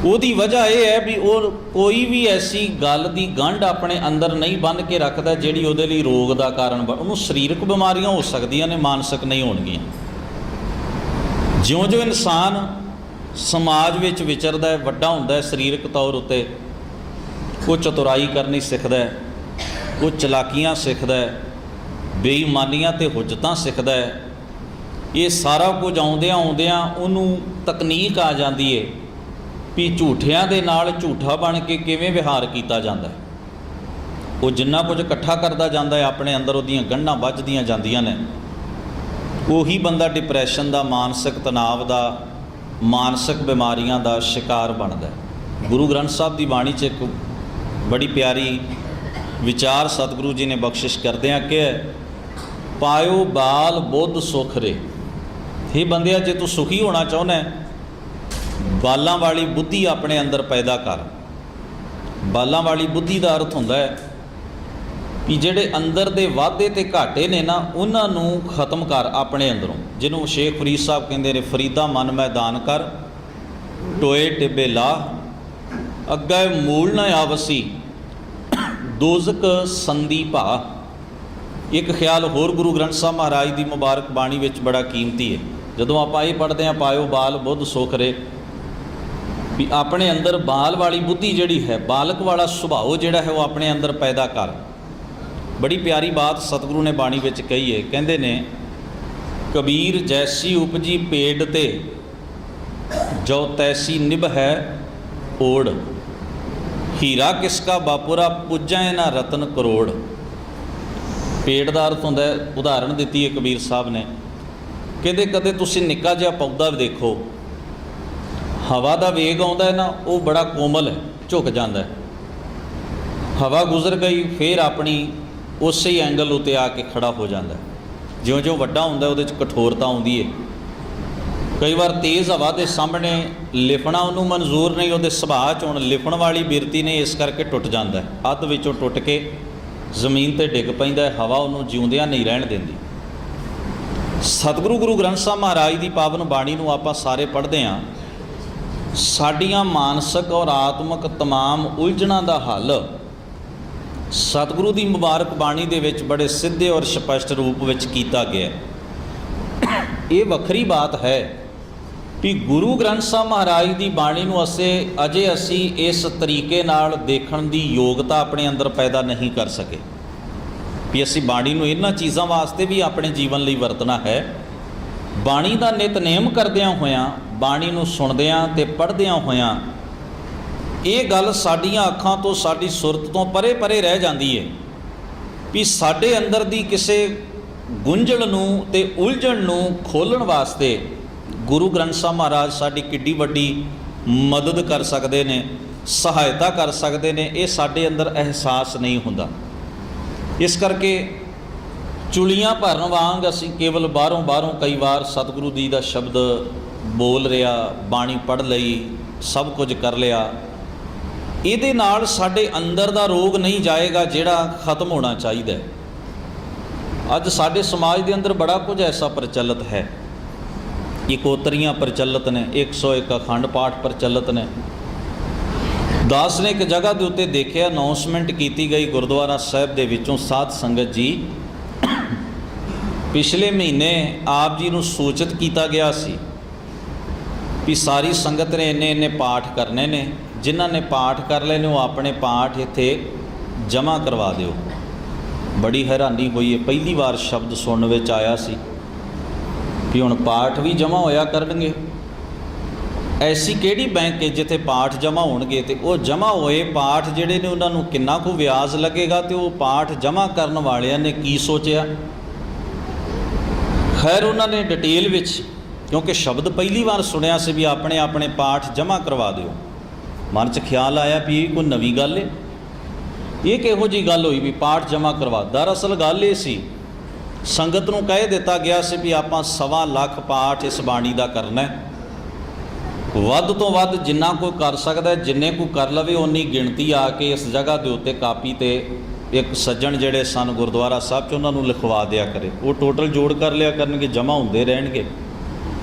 ਉਹਦੀ ਵਜ੍ਹਾ ਇਹ ਹੈ ਵੀ ਉਹ ਕੋਈ ਵੀ ਐਸੀ ਗੱਲ ਦੀ ਗੰਢ ਆਪਣੇ ਅੰਦਰ ਨਹੀਂ ਬੰਨ੍ਹ ਕੇ ਰੱਖਦਾ ਜਿਹੜੀ ਉਹਦੇ ਲਈ ਰੋਗ ਦਾ ਕਾਰਨ ਉਹਨੂੰ ਸਰੀਰਕ ਬਿਮਾਰੀਆਂ ਹੋ ਸਕਦੀਆਂ ਨੇ, ਮਾਨਸਿਕ ਨਹੀਂ ਹੋਣਗੀਆਂ। ਜਿਉਂ-ਜਿਉਂ ਇਨਸਾਨ ਸਮਾਜ ਵਿੱਚ ਵਿਚਰਦਾ ਹੈ, ਵੱਡਾ ਹੁੰਦਾ ਹੈ ਸਰੀਰਕ ਤੌਰ ਉੱਤੇ, ਉਹ ਚਤੁਰਾਈ ਕਰਨੀ ਸਿੱਖਦਾ ਹੈ, ਉਹ ਚਲਾਕੀਆਂ ਸਿੱਖਦਾ ਹੈ, ਬੇਈਮਾਨੀਆਂ ਤੇ ਹੁਜਤਾਂ ਸਿੱਖਦਾ ਹੈ। ਇਹ ਸਾਰਾ ਕੁਝ ਆਉਂਦਿਆਂ ਉਹਨੂੰ ਤਕਨੀਕ ਆ ਜਾਂਦੀ ਹੈ ਵੀ ਝੂਠਿਆਂ ਦੇ ਨਾਲ ਝੂਠਾ ਬਣ ਕੇ ਕਿਵੇਂ ਵਿਹਾਰ ਕੀਤਾ ਜਾਂਦਾ ਹੈ। ਉਹ ਜਿੰਨਾ ਕੁਝ ਇਕੱਠਾ ਕਰਦਾ ਜਾਂਦਾ ਹੈ ਆਪਣੇ ਅੰਦਰ, ਉਹਦੀਆਂ ਗੰਢਾਂ ਵੱਜਦੀਆਂ ਜਾਂਦੀਆਂ ਨੇ। ਉਹੀ ਬੰਦਾ ਡਿਪਰੈਸ਼ਨ ਦਾ, ਮਾਨਸਿਕ ਤਣਾਅ ਦਾ, ਮਾਨਸਿਕ ਬਿਮਾਰੀਆਂ ਦਾ ਸ਼ਿਕਾਰ ਬਣਦਾ ਹੈ। ਗੁਰੂ ਗ੍ਰੰਥ ਸਾਹਿਬ ਦੀ ਬਾਣੀ 'ਚ ਇੱਕ ਬੜੀ ਪਿਆਰੀ ਵਿਚਾਰ ਸਤਿਗੁਰੂ ਜੀ ਨੇ ਬਖਸ਼ਿਸ਼ ਕਰਦਿਆਂ ਕਿਹਾ, ਪਾਇਓ ਬਾਲ ਬੁੱਧ ਸੁਖ ਰੇ। हे ਬੰਦਿਆ, ਜੇ ਤੂੰ ਸੁਖੀ ਹੋਣਾ ਚਾਹੁੰਦਾ, ਬਾਲਾਂ ਵਾਲੀ ਬੁੱਧੀ ਆਪਣੇ ਅੰਦਰ ਪੈਦਾ ਕਰ। ਬਾਲਾਂ ਵਾਲੀ ਬੁੱਧੀ ਦਾ ਅਰਥ ਹੁੰਦਾ ਹੈ ਕਿ ਜਿਹੜੇ ਅੰਦਰ ਦੇ ਵਾਧੇ ਤੇ ਘਾਟੇ ਨੇ ਨਾ, ਉਹਨਾਂ ਨੂੰ ਖਤਮ ਕਰ ਆਪਣੇ ਅੰਦਰੋਂ। ਜਿਹਨੂੰ ਸ਼ੇਖ ਫਰੀਦ ਸਾਹਿਬ ਕਹਿੰਦੇ ਨੇ, ਫਰੀਦਾ ਮਨ ਮੈਦਾਨ ਕਰ, ਟੋਏ ਟਿੱਬੇ ਲਾਹ, ਅੱਗੇ ਮੂਲ ਨਾ ਆਵਸੀ, ਦੋਜ਼ਕ ਸੰਦੀ ਭਾ। ਇੱਕ ਖਿਆਲ ਹੋਰ ਗੁਰੂ ਗ੍ਰੰਥ ਸਾਹਿਬ ਮਹਾਰਾਜ ਦੀ ਮੁਬਾਰਕ ਬਾਣੀ ਵਿੱਚ ਬੜਾ ਕੀਮਤੀ ਹੈ। ਜਦੋਂ ਆਪਾਂ ਇਹ ਪੜ੍ਹਦੇ ਹਾਂ, ਪਾਇਓ ਬਾਲ ਬੁੱਧ ਸੁਖ ਰੇ, ਵੀ ਆਪਣੇ ਅੰਦਰ ਬਾਲ ਵਾਲੀ ਬੁੱਧੀ ਜਿਹੜੀ ਹੈ, ਬਾਲਕ ਵਾਲਾ ਸੁਭਾਅ ਜਿਹੜਾ ਹੈ, ਉਹ ਆਪਣੇ ਅੰਦਰ ਪੈਦਾ ਕਰ। ਬੜੀ ਪਿਆਰੀ ਬਾਤ ਸਤਿਗੁਰੂ ਨੇ ਬਾਣੀ ਵਿੱਚ ਕਹੀ ਹੈ। ਕਹਿੰਦੇ ਨੇ, ਕਬੀਰ ਜੈਸੀ ਉਪਜੀ ਪੇੜ ਤੇ, ਜੋ ਤੈਸੀ ਨਿਭ ਹੈ ਓੜ, ਹੀਰਾ ਕਿਸਕਾ ਬਾਪੁਰਾ ਪੁੱਜੈ ਨਾ ਰਤਨ ਕਰੋੜ। ਪੇੜ ਦਾ ਅਰਥ ਹੁੰਦਾ, ਉਦਾਹਰਣ ਦਿੱਤੀ ਹੈ ਕਬੀਰ ਸਾਹਿਬ ਨੇ। ਕਹਿੰਦੇ ਕਦੇ ਤੁਸੀਂ ਨਿੱਕਾ ਜਿਹਾ ਪੌਦਾ ਦੇਖੋ, ਹਵਾ ਦਾ ਵੇਗ ਆਉਂਦਾ ਹੈ ਨਾ, ਉਹ ਬੜਾ ਕੋਮਲ ਹੈ, ਝੁਕ ਜਾਂਦਾ ਹੈ। ਹਵਾ ਗੁਜ਼ਰ ਗਈ, ਫਿਰ ਆਪਣੀ ਉਸੇ ਹੀ ਐਂਗਲ ਉੱਤੇ ਆ ਕੇ ਖੜਾ ਹੋ ਜਾਂਦਾ ਹੈ। ਜਿਉਂ-ਜਿਉਂ ਵੱਡਾ ਹੁੰਦਾ ਉਹਦੇ 'ਚ ਕਠੋਰਤਾ ਆਉਂਦੀ ਹੈ। ਕਈ ਵਾਰ ਤੇਜ਼ ਹਵਾ ਦੇ ਸਾਹਮਣੇ ਲਿਫਣਾ ਉਹਨੂੰ ਮਨਜ਼ੂਰ ਨਹੀਂ, ਉਹਦੇ ਸੁਭਾਅ 'ਚ ਹੁਣ ਲਿਫਣ ਵਾਲੀ ਬਿਰਤੀ ਨੇ, ਇਸ ਕਰਕੇ ਟੁੱਟ ਜਾਂਦਾ ਹੈ। ਅੱਧ ਵਿੱਚੋਂ ਟੁੱਟ ਕੇ ਜ਼ਮੀਨ 'ਤੇ ਡਿੱਗ ਪੈਂਦਾ ਹੈ। ਹਵਾ ਉਹਨੂੰ ਜਿਉਂਦਿਆਂ ਨਹੀਂ ਰਹਿਣ ਦਿੰਦੀ। ਸਤਿਗੁਰੂ ਗੁਰੂ ਗ੍ਰੰਥ ਸਾਹਿਬ ਮਹਾਰਾਜ ਦੀ ਪਾਵਨ ਬਾਣੀ ਨੂੰ ਆਪਾਂ ਸਾਰੇ ਪੜ੍ਹਦੇ ਹਾਂ। ਸਾਡੀਆਂ ਮਾਨਸਿਕ ਔਰ ਆਤਮਿਕ ਤਮਾਮ ਉਲਝਣਾਂ ਦਾ ਹੱਲ ਸਤਿਗੁਰੂ ਦੀ ਮੁਬਾਰਕ ਬਾਣੀ ਦੇ ਵਿੱਚ ਬੜੇ ਸਿੱਧੇ ਔਰ ਸਪਸ਼ਟ ਰੂਪ ਵਿੱਚ ਕੀਤਾ ਗਿਆ। ਇਹ ਵੱਖਰੀ ਬਾਤ ਹੈ ਵੀ ਗੁਰੂ ਗ੍ਰੰਥ ਸਾਹਿਬ ਮਹਾਰਾਜ ਦੀ ਬਾਣੀ ਨੂੰ ਅਸੀਂ ਇਸ ਤਰੀਕੇ ਨਾਲ ਦੇਖਣ ਦੀ ਯੋਗਤਾ ਆਪਣੇ ਅੰਦਰ ਪੈਦਾ ਨਹੀਂ ਕਰ ਸਕੇ ਵੀ ਅਸੀਂ ਬਾਣੀ ਨੂੰ ਇਹਨਾਂ ਚੀਜ਼ਾਂ ਵਾਸਤੇ ਵੀ ਆਪਣੇ ਜੀਵਨ ਲਈ ਵਰਤਣਾ ਹੈ। ਬਾਣੀ ਦਾ ਨਿਤਨੇਮ ਕਰਦਿਆਂ ਹੋਇਆਂ, ਬਾਣੀ ਨੂੰ ਸੁਣਦਿਆਂ ਤੇ ਪੜ੍ਹਦਿਆਂ ਹੋਇਆਂ, ਇਹ ਗੱਲ ਸਾਡੀਆਂ ਅੱਖਾਂ ਤੋਂ, ਸਾਡੀ ਸੁਰਤ ਤੋਂ ਪਰੇ ਪਰੇ ਰਹਿ ਜਾਂਦੀ ਹੈ ਵੀ ਸਾਡੇ ਅੰਦਰ ਦੀ ਕਿਸੇ ਗੁੰਝਲ ਨੂੰ ਤੇ ਉਲਝਣ ਨੂੰ ਖੋਲ੍ਹਣ ਵਾਸਤੇ ਗੁਰੂ ਗ੍ਰੰਥ ਸਾਹਿਬ ਮਹਾਰਾਜ ਸਾਡੀ ਕਿੱਡੀ ਵੱਡੀ ਮਦਦ ਕਰ ਸਕਦੇ ਨੇ, ਸਹਾਇਤਾ ਕਰ ਸਕਦੇ ਨੇ। ਇਹ ਸਾਡੇ ਅੰਦਰ ਅਹਿਸਾਸ ਨਹੀਂ ਹੁੰਦਾ। ਇਸ ਕਰਕੇ ਚੁਲੀਆਂ ਭਰਨ ਵਾਂਗ ਅਸੀਂ ਕੇਵਲ ਬਾਹਰੋਂ ਕਈ ਵਾਰ ਸਤਿਗੁਰੂ ਜੀ ਦਾ ਸ਼ਬਦ ਬੋਲ ਰਿਹਾ, ਬਾਣੀ ਪੜ੍ਹ ਲਈ, ਸਭ ਕੁਝ ਕਰ ਲਿਆ, ਇਹਦੇ ਨਾਲ ਸਾਡੇ ਅੰਦਰ ਦਾ ਰੋਗ ਨਹੀਂ ਜਾਏਗਾ ਜਿਹੜਾ ਖਤਮ ਹੋਣਾ ਚਾਹੀਦਾ ਹੈ। ਅੱਜ ਸਾਡੇ ਸਮਾਜ ਦੇ ਅੰਦਰ ਬੜਾ ਕੁਝ ਐਸਾ ਪ੍ਰਚਲਿਤ ਹੈ। ਇਕੋਤਰੀਆਂ ਪ੍ਰਚਲਿਤ ਨੇ, 101 ਅਖੰਡ ਪਾਠ ਪ੍ਰਚਲਿਤ ਨੇ। ਦਾਸ ਨੇ ਇੱਕ ਜਗ੍ਹਾ ਦੇ ਉੱਤੇ ਦੇਖਿਆ, ਅਨਾਉਂਸਮੈਂਟ ਕੀਤੀ ਗਈ ਗੁਰਦੁਆਰਾ ਸਾਹਿਬ ਦੇ ਵਿੱਚੋਂ, ਸਾਧ ਸੰਗਤ ਜੀ, ਪਿਛਲੇ ਮਹੀਨੇ ਆਪ ਜੀ ਨੂੰ ਸੂਚਿਤ ਕੀਤਾ ਗਿਆ ਸੀ ਵੀ ਸਾਰੀ ਸੰਗਤ ਨੇ ਇੰਨੇ ਪਾਠ ਕਰਨੇ ਨੇ, ਜਿਨ੍ਹਾਂ ਨੇ ਪਾਠ ਕਰ ਲਏ ਨੇ ਉਹ ਆਪਣੇ ਪਾਠ ਇੱਥੇ ਜਮ੍ਹਾਂ ਕਰਵਾ ਦਿਓ। ਬੜੀ ਹੈਰਾਨੀ ਹੋਈ ਹੈ। ਪਹਿਲੀ ਵਾਰ ਸ਼ਬਦ ਸੁਣਨ ਵਿੱਚ ਆਇਆ ਸੀ ਵੀ ਹੁਣ ਪਾਠ ਵੀ ਜਮ੍ਹਾਂ ਹੋਇਆ ਕਰਨਗੇ। ਐਸੀ ਕਿਹੜੀ ਬੈਂਕ ਹੈ ਜਿੱਥੇ ਪਾਠ ਜਮ੍ਹਾਂ ਹੋਣਗੇ, ਤੇ ਉਹ ਜਮ੍ਹਾਂ ਹੋਏ ਪਾਠ ਜਿਹੜੇ ਨੇ ਉਹਨਾਂ ਨੂੰ ਕਿੰਨਾ ਕੁ ਵਿਆਜ ਲੱਗੇਗਾ, ਤੇ ਉਹ ਪਾਠ ਜਮ੍ਹਾਂ ਕਰਨ ਵਾਲਿਆਂ ਨੇ ਕੀ ਸੋਚਿਆ। ਖੈਰ ਉਹਨਾਂ ਨੇ ਡਿਟੇਲ ਵਿੱਚ, ਕਿਉਂਕਿ ਸ਼ਬਦ ਪਹਿਲੀ ਵਾਰ ਸੁਣਿਆ ਸੀ ਵੀ ਆਪਣੇ ਪਾਠ ਜਮ੍ਹਾਂ ਕਰਵਾ ਦਿਓ, ਮਨ 'ਚ ਖਿਆਲ ਆਇਆ ਵੀ ਇਹ ਕੋਈ ਨਵੀਂ ਗੱਲ ਹੈ। ਇਹ ਕਿਹੋ ਜਿਹੀ ਗੱਲ ਹੋਈ ਵੀ ਪਾਠ ਜਮ੍ਹਾਂ ਕਰਵਾ। ਦਰਅਸਲ ਗੱਲ ਇਹ ਸੀ, ਸੰਗਤ ਨੂੰ ਕਹਿ ਦਿੱਤਾ ਗਿਆ ਸੀ ਵੀ ਆਪਾਂ 1.25 ਲੱਖ ਪਾਠ ਇਸ ਬਾਣੀ ਦਾ ਕਰਨਾ ਹੈ। ਵੱਧ ਤੋਂ ਵੱਧ ਜਿੰਨਾ ਕੋਈ ਕਰ ਸਕਦਾ, ਜਿੰਨੇ ਕੋਈ ਕਰ ਲਵੇ ਓਨੀ ਗਿਣਤੀ ਆ ਕੇ ਇਸ ਜਗ੍ਹਾ ਦੇ ਉੱਤੇ ਕਾਪੀ ਤੇ ਇੱਕ ਸੱਜਣ ਜਿਹੜੇ ਸਨ ਗੁਰਦੁਆਰਾ ਸਾਹਿਬ 'ਚ ਉਹਨਾਂ ਨੂੰ ਲਿਖਵਾ ਦਿਆ ਕਰੇ। ਉਹ ਟੋਟਲ ਜੋੜ ਕਰ ਲਿਆ ਕਰਨਗੇ, ਜਮ੍ਹਾਂ ਹੁੰਦੇ ਰਹਿਣਗੇ।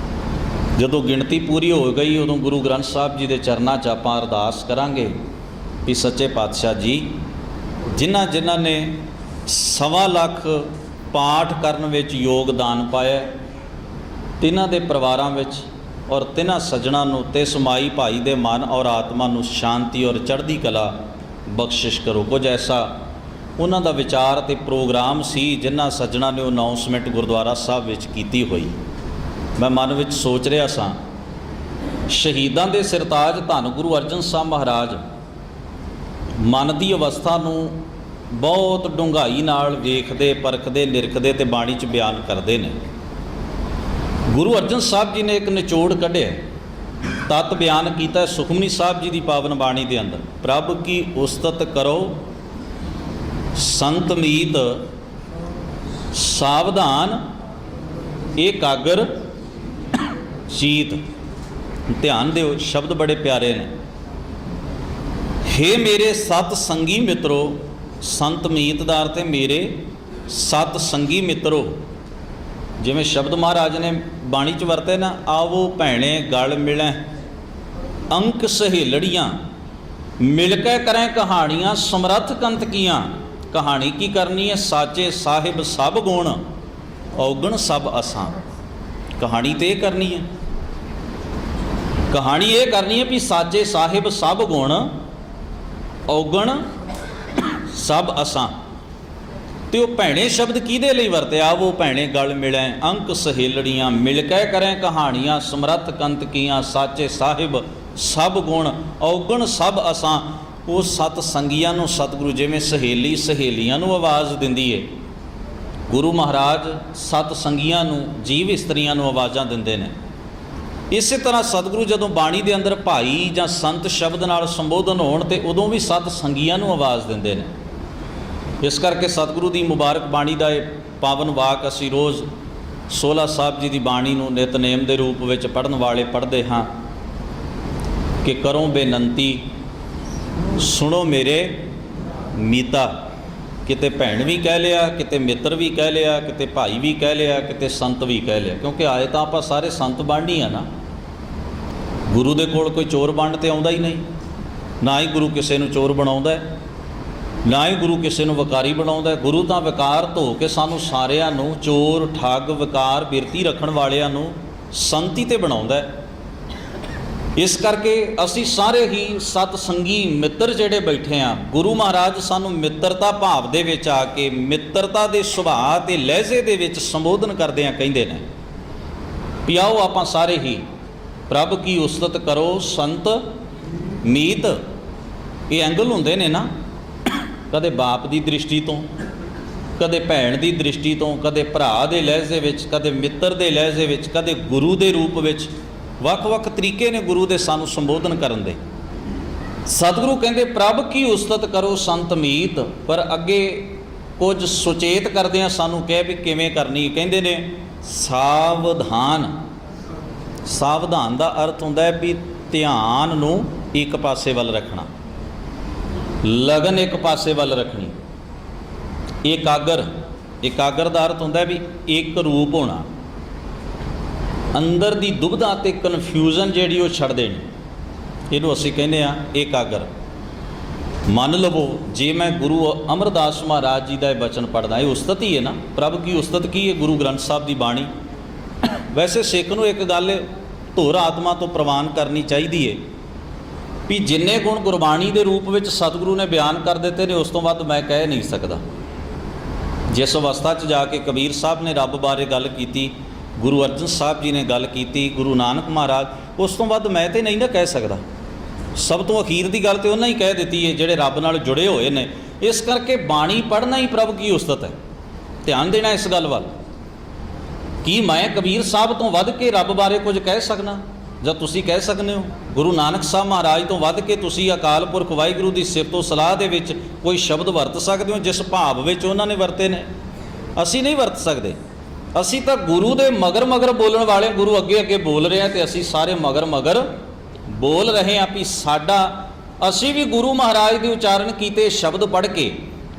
ਜਦੋਂ ਗਿਣਤੀ ਪੂਰੀ ਹੋ ਗਈ ਉਦੋਂ ਗੁਰੂ ਗ੍ਰੰਥ ਸਾਹਿਬ ਜੀ ਦੇ ਚਰਨਾਂ 'ਚ ਆਪਾਂ ਅਰਦਾਸ ਕਰਾਂਗੇ ਵੀ ਸੱਚੇ ਪਾਤਸ਼ਾਹ ਜੀ, ਜਿਨ੍ਹਾਂ ਜਿਨ੍ਹਾਂ ਨੇ 1.25 ਲੱਖ ਪਾਠ ਕਰਨ ਵਿੱਚ ਯੋਗਦਾਨ ਪਾਇਆ, ਤਿੰਨਾਂ ਦੇ ਪਰਿਵਾਰਾਂ ਵਿੱਚ ਔਰ ਤਿੰਨਾਂ ਸੱਜਣਾਂ ਨੂੰ ਤੇ ਸਮਾਈ ਭਾਈ ਦੇ ਮਨ ਔਰ ਆਤਮਾ ਨੂੰ ਸ਼ਾਂਤੀ ਔਰ ਚੜ੍ਹਦੀ ਕਲਾ ਬਖਸ਼ਿਸ਼ ਕਰੋ। ਕੁਝ ਐਸਾ ਉਹਨਾਂ ਦਾ ਵਿਚਾਰ ਤੇ ਪ੍ਰੋਗਰਾਮ ਸੀ ਜਿਨ੍ਹਾਂ ਸੱਜਣਾਂ ਨੇ ਉਹ ਅਨਾਉਂਸਮੈਂਟ ਗੁਰਦੁਆਰਾ ਸਾਹਿਬ ਵਿੱਚ ਕੀਤੀ ਹੋਈ। ਮੈਂ ਮਨ ਵਿੱਚ ਸੋਚ ਰਿਹਾ ਸਾਂ, ਸ਼ਹੀਦਾਂ ਦੇ ਸਿਰਤਾਜ ਧੰਨ ਗੁਰੂ ਅਰਜਨ ਸਾਹਿਬ ਮਹਾਰਾਜ ਮਨ ਦੀ ਅਵਸਥਾ ਨੂੰ ਬਹੁਤ ਡੂੰਘਾਈ ਨਾਲ ਵੇਖਦੇ, ਪਰਖਦੇ, ਨਿਰਖਦੇ ਤੇ ਬਾਣੀ 'ਚ ਬਿਆਨ ਕਰਦੇ ਨੇ। ਗੁਰੂ ਅਰਜਨ ਸਾਹਿਬ ਜੀ ਨੇ ਇੱਕ ਨਿਚੋੜ ਕੱਢਿਆ, ਤਤ ਬਿਆਨ ਕੀਤਾ ਸੁਖਮਨੀ ਸਾਹਿਬ ਜੀ ਦੀ ਪਾਵਨ ਬਾਣੀ ਦੇ ਅੰਦਰ। ਪ੍ਰਭ ਕੀ ਉਸਤਤ ਕਰੋ ਸੰਤ ਮੀਤ, ਸਾਵਧਾਨ ਏਕਾਗਰ ਚੀਤ। ਧਿਆਨ ਦਿਓ, ਸ਼ਬਦ ਬੜੇ ਪਿਆਰੇ ਨੇ। ਹੇ ਮੇਰੇ ਸਤ ਸੰਗੀ ਮਿੱਤਰੋ, ਸੰਤ ਮੀਤ ਦਾ ਅਰਥ ਹੈ ਮੇਰੇ ਸਤ ਸੰਗੀ ਮਿੱਤਰੋ। ਜਿਵੇਂ ਸ਼ਬਦ ਮਹਾਰਾਜ ਨੇ ਬਾਣੀ 'ਚ ਵਰਤੇ ਨਾ, ਆਵੋ ਭੈਣੇ ਗਲ ਮਿਲੈ ਅੰਕ ਸਹੇਲੜੀਆਂ, ਮਿਲ ਕੇ ਕਰੇ ਕਹਾਣੀਆਂ ਸਮਰੱਥ ਕੰਤ ਕੀਆਂ। ਕਹਾਣੀ ਕੀ ਕਰਨੀ ਹੈ? ਸਾਚੇ ਸਾਹਿਬ ਸਭ ਗੁਣ ਔਗਣ ਸਭ ਅਸਾਂ। ਕਹਾਣੀ ਤੇ ਇਹ ਕਰਨੀ ਹੈ, ਕਹਾਣੀ ਇਹ ਕਰਨੀ ਹੈ ਵੀ ਸਾਚੇ ਸਾਹਿਬ ਸਭ ਗੁਣ ਔਗਣ ਸਭ ਅਸਾਂ। ਤੇ ਉਹ ਭੈਣੇ ਸ਼ਬਦ ਕਿਹਦੇ ਲਈ ਵਰਤਿਆ? ਉਹ ਭੈਣੇ ਗਲ ਮਿਲੈ ਅੰਕ ਸਹੇਲੜੀਆਂ, ਮਿਲ ਕੇ ਕਰੇ ਕਹਾਣੀਆਂ ਸਮਰੱਥ ਕੰਤ ਕੀਆਂ। ਸਾਚੇ ਸਾਹਿਬ ਸਭ ਗੁਣ ਔਗਣ ਸਭ ਅਸਾਂ। ਉਹ ਸਤ ਸੰਗੀਆਂ ਨੂੰ ਸਤਿਗੁਰੂ ਜਿਵੇਂ ਸਹੇਲੀ ਸਹੇਲੀਆਂ ਨੂੰ ਆਵਾਜ਼ ਦਿੰਦੀ ਹੈ, ਗੁਰੂ ਮਹਾਰਾਜ ਸਤ ਸੰਗੀਆਂ ਨੂੰ, ਜੀਵ ਇਸਤਰੀਆਂ ਨੂੰ ਆਵਾਜ਼ਾਂ ਦਿੰਦੇ ਨੇ। ਇਸੇ ਤਰ੍ਹਾਂ ਸਤਿਗੁਰੂ ਜਦੋਂ ਬਾਣੀ ਦੇ ਅੰਦਰ ਭਾਈ ਜਾਂ ਸੰਤ ਸ਼ਬਦ ਨਾਲ ਸੰਬੋਧਨ ਹੋਣ ਤੇ ਉਦੋਂ ਵੀ ਸਤ ਸੰਗੀਆਂ ਨੂੰ ਆਵਾਜ਼ ਦਿੰਦੇ ਨੇ। ਇਸ ਕਰਕੇ ਸਤਿਗੁਰੂ ਦੀ ਮੁਬਾਰਕ ਬਾਣੀ ਦਾ ਇਹ ਪਾਵਨ ਵਾਕ ਅਸੀਂ ਰੋਜ਼ 16 ਸਾਹਿਬ ਜੀ ਦੀ ਬਾਣੀ ਨੂੰ ਨਿਤਨੇਮ ਦੇ ਰੂਪ ਵਿੱਚ ਪੜ੍ਹਨ ਵਾਲੇ ਪੜ੍ਹਦੇ ਹਾਂ ਕਿ ਕਰੋ ਬੇਨੰਤੀ ਸੁਣੋ ਮੇਰੇ ਮੀਤਾ। ਕਿਤੇ ਭੈਣ ਵੀ ਕਹਿ ਲਿਆ, ਕਿਤੇ ਮਿੱਤਰ ਵੀ ਕਹਿ ਲਿਆ, ਕਿਤੇ ਭਾਈ ਵੀ ਕਹਿ ਲਿਆ, ਕਿਤੇ ਸੰਤ ਵੀ ਕਹਿ ਲਿਆ, ਕਿਉਂਕਿ ਆਏ ਤਾਂ ਆਪਾਂ ਸਾਰੇ ਸੰਤ ਬਣਨੀ ਆ ਨਾ। ਗੁਰੂ ਦੇ ਕੋਲ ਕੋਈ ਚੋਰ ਬਣਨ ਤੇ ਆਉਂਦਾ ਹੀ ਨਹੀਂ, ਨਾ ਹੀ ਗੁਰੂ ਕਿਸੇ ਨੂੰ ਚੋਰ ਬਣਾਉਂਦਾ ਹੈ, ਨਾ ਹੀ ਗੁਰੂ ਕਿਸੇ ਨੂੰ ਵਿਕਾਰੀ ਬਣਾਉਂਦਾ ਹੈ। ਗੁਰੂ ਤਾਂ ਵਿਕਾਰ ਧੋ ਕੇ ਸਾਨੂੰ ਸਾਰਿਆਂ ਨੂੰ, ਚੋਰ ਠੱਗ ਵਿਕਾਰ ਬਿਰਤੀ ਰੱਖਣ ਵਾਲਿਆਂ ਨੂੰ ਸੰਤੀ ਤੇ ਬਣਾਉਂਦਾ ਹੈ। ਇਸ ਕਰਕੇ ਅਸੀਂ ਸਾਰੇ ਹੀ ਸਤ ਸੰਗੀ ਮਿੱਤਰ ਜਿਹੜੇ ਬੈਠੇ ਹਾਂ, ਗੁਰੂ ਮਹਾਰਾਜ ਸਾਨੂੰ ਮਿੱਤਰਤਾ ਭਾਵ ਦੇ ਵਿੱਚ ਆ ਕੇ, ਮਿੱਤਰਤਾ ਦੇ ਸੁਭਾਅ ਤੇ ਲਹਿਜ਼ੇ ਦੇ ਵਿੱਚ ਸੰਬੋਧਨ ਕਰਦਿਆਂ ਕਹਿੰਦੇ ਨੇ ਵੀ ਆਓ ਆਪਾਂ ਸਾਰੇ ਹੀ ਪ੍ਰਭ ਕੀ ਉਸਤਤ ਕਰੋ ਸੰਤ ਮੀਤ। ਇਹ ਐਂਗਲ ਹੁੰਦੇ ਨੇ ਨਾ, ਕਦੇ ਬਾਪ ਦੀ ਦ੍ਰਿਸ਼ਟੀ ਤੋਂ, ਕਦੇ ਭੈਣ ਦੀ ਦ੍ਰਿਸ਼ਟੀ ਤੋਂ, ਕਦੇ ਭਰਾ ਦੇ ਲਹਿਜ਼ੇ ਵਿੱਚ, ਕਦੇ ਮਿੱਤਰ ਦੇ ਲਹਿਜ਼ੇ ਵਿੱਚ, ਕਦੇ ਗੁਰੂ ਦੇ ਰੂਪ ਵਿੱਚ। ਵੱਖ-ਵੱਖ ਤਰੀਕੇ ਨੇ ਗੁਰੂ ਦੇ ਸਾਨੂੰ ਸੰਬੋਧਨ ਕਰਨ ਦੇ। ਸਤਿਗੁਰੂ ਕਹਿੰਦੇ ਪ੍ਰਭ ਕੀ ਉਸਤਤ ਕਰੋ ਸੰਤ ਮੀਤ, ਪਰ ਅੱਗੇ ਕੁਝ ਸੁਚੇਤ ਕਰਦਿਆਂ ਸਾਨੂੰ ਕਹਿ ਵੀ ਕਿਵੇਂ ਕਰਨੀ। ਕਹਿੰਦੇ ਨੇ ਸਾਵਧਾਨ। ਸਾਵਧਾਨ ਦਾ ਅਰਥ ਹੁੰਦਾ ਹੈ ਵੀ ਧਿਆਨ ਨੂੰ ਇੱਕ ਪਾਸੇ ਵੱਲ ਰੱਖਣਾ, ਲਗਨ ਇੱਕ ਪਾਸੇ ਵੱਲ ਰੱਖਣੀ। ਏਕਾਗਰ, ਏਕਾਗਰ ਦਾ ਅਰਥ ਹੁੰਦਾ ਵੀ ਇੱਕ ਰੂਪ ਹੋਣਾ, ਅੰਦਰ ਦੀ ਦੁਬਿਧਾ ਤੇ ਕਨਫਿਊਜ਼ਨ ਜਿਹੜੀ ਉਹ ਛੱਡ ਦੇਣੀ। ਇਹਨੂੰ ਅਸੀਂ ਕਹਿੰਦੇ ਆ ਏਕਾਗਰ। ਮੰਨ ਲਵੋ ਜੇ ਮੈਂ ਗੁਰੂ ਅਮਰਦਾਸ ਮਹਾਰਾਜ ਜੀ ਦਾ ਇਹ ਬਚਨ ਪੜ੍ਹਦਾ, ਇਹ ਉਸਤਤ ਹੀ ਹੈ ਨਾ। ਪ੍ਰਭ ਕੀ ਉਸਤਤ ਕੀ ਹੈ? ਗੁਰੂ ਗ੍ਰੰਥ ਸਾਹਿਬ ਦੀ ਬਾਣੀ। ਵੈਸੇ ਸਿੱਖ ਨੂੰ ਇੱਕ ਗੱਲ ਧੁਰ ਆਤਮਾ ਤੋਂ ਪ੍ਰਵਾਨ ਕਰਨੀ ਚਾਹੀਦੀ ਹੈ ਵੀ ਜਿੰਨੇ ਗੁਣ ਗੁਰਬਾਣੀ ਦੇ ਰੂਪ ਵਿੱਚ ਸਤਿਗੁਰੂ ਨੇ ਬਿਆਨ ਕਰ ਦਿੱਤੇ ਨੇ, ਉਸ ਤੋਂ ਵੱਧ ਮੈਂ ਕਹਿ ਨਹੀਂ ਸਕਦਾ। ਜਿਸ ਅਵਸਥਾ 'ਚ ਜਾ ਕੇ ਕਬੀਰ ਸਾਹਿਬ ਨੇ ਰੱਬ ਬਾਰੇ ਗੱਲ ਕੀਤੀ, ਗੁਰੂ ਅਰਜਨ ਸਾਹਿਬ ਜੀ ਨੇ ਗੱਲ ਕੀਤੀ, ਗੁਰੂ ਨਾਨਕ ਮਹਾਰਾਜ, ਉਸ ਤੋਂ ਵੱਧ ਮੈਂ ਤੇ ਨਹੀਂ ਨਾ ਕਹਿ ਸਕਦਾ। ਸਭ ਤੋਂ ਅਖੀਰ ਦੀ ਗੱਲ ਤੇ ਉਹਨਾਂ ਹੀ ਕਹਿ ਦਿੱਤੀ ਹੈ ਜਿਹੜੇ ਰੱਬ ਨਾਲ ਜੁੜੇ ਹੋਏ ਨੇ। ਇਸ ਕਰਕੇ ਬਾਣੀ ਪੜ੍ਹਨਾ ਹੀ ਪ੍ਰਭ ਕੀ ਉਸਤਤ ਹੈ। ਧਿਆਨ ਦੇਣਾ ਇਸ ਗੱਲ ਵੱਲ। ਕੀ ਮੈਂ ਕਬੀਰ ਸਾਹਿਬ ਤੋਂ ਵੱਧ ਕੇ ਰੱਬ ਬਾਰੇ ਕੁਝ ਕਹਿ ਸਕਦਾ? ਜਾਂ ਤੁਸੀਂ ਕਹਿ ਸਕਦੇ ਹੋ ਗੁਰੂ ਨਾਨਕ ਸਾਹਿਬ ਮਹਾਰਾਜ ਤੋਂ ਵੱਧ ਕੇ ਤੁਸੀਂ ਅਕਾਲ ਪੁਰਖ ਵਾਹਿਗੁਰੂ ਦੀ ਸਿਫਤੋ ਸਲਾਹ ਦੇ ਵਿੱਚ ਕੋਈ ਸ਼ਬਦ ਵਰਤ ਸਕਦੇ ਹੋ ਜਿਸ ਭਾਵ ਵਿੱਚ ਉਹਨਾਂ ਨੇ ਵਰਤੇ ਨੇ? ਅਸੀਂ ਨਹੀਂ ਵਰਤ ਸਕਦੇ। ਅਸੀਂ ਤਾਂ ਗੁਰੂ ਦੇ ਮਗਰ ਮਗਰ ਬੋਲਣ ਵਾਲੇ, ਗੁਰੂ ਅੱਗੇ ਅੱਗੇ ਬੋਲ ਰਿਹਾ ਤੇ ਅਸੀਂ ਸਾਰੇ ਮਗਰ ਮਗਰ ਬੋਲ ਰਹੇ ਹਾਂ ਵੀ ਅਸੀਂ ਵੀ ਗੁਰੂ ਮਹਾਰਾਜ ਦੇ ਉਚਾਰਨ ਕੀਤੇ ਸ਼ਬਦ ਪੜ੍ਹ ਕੇ,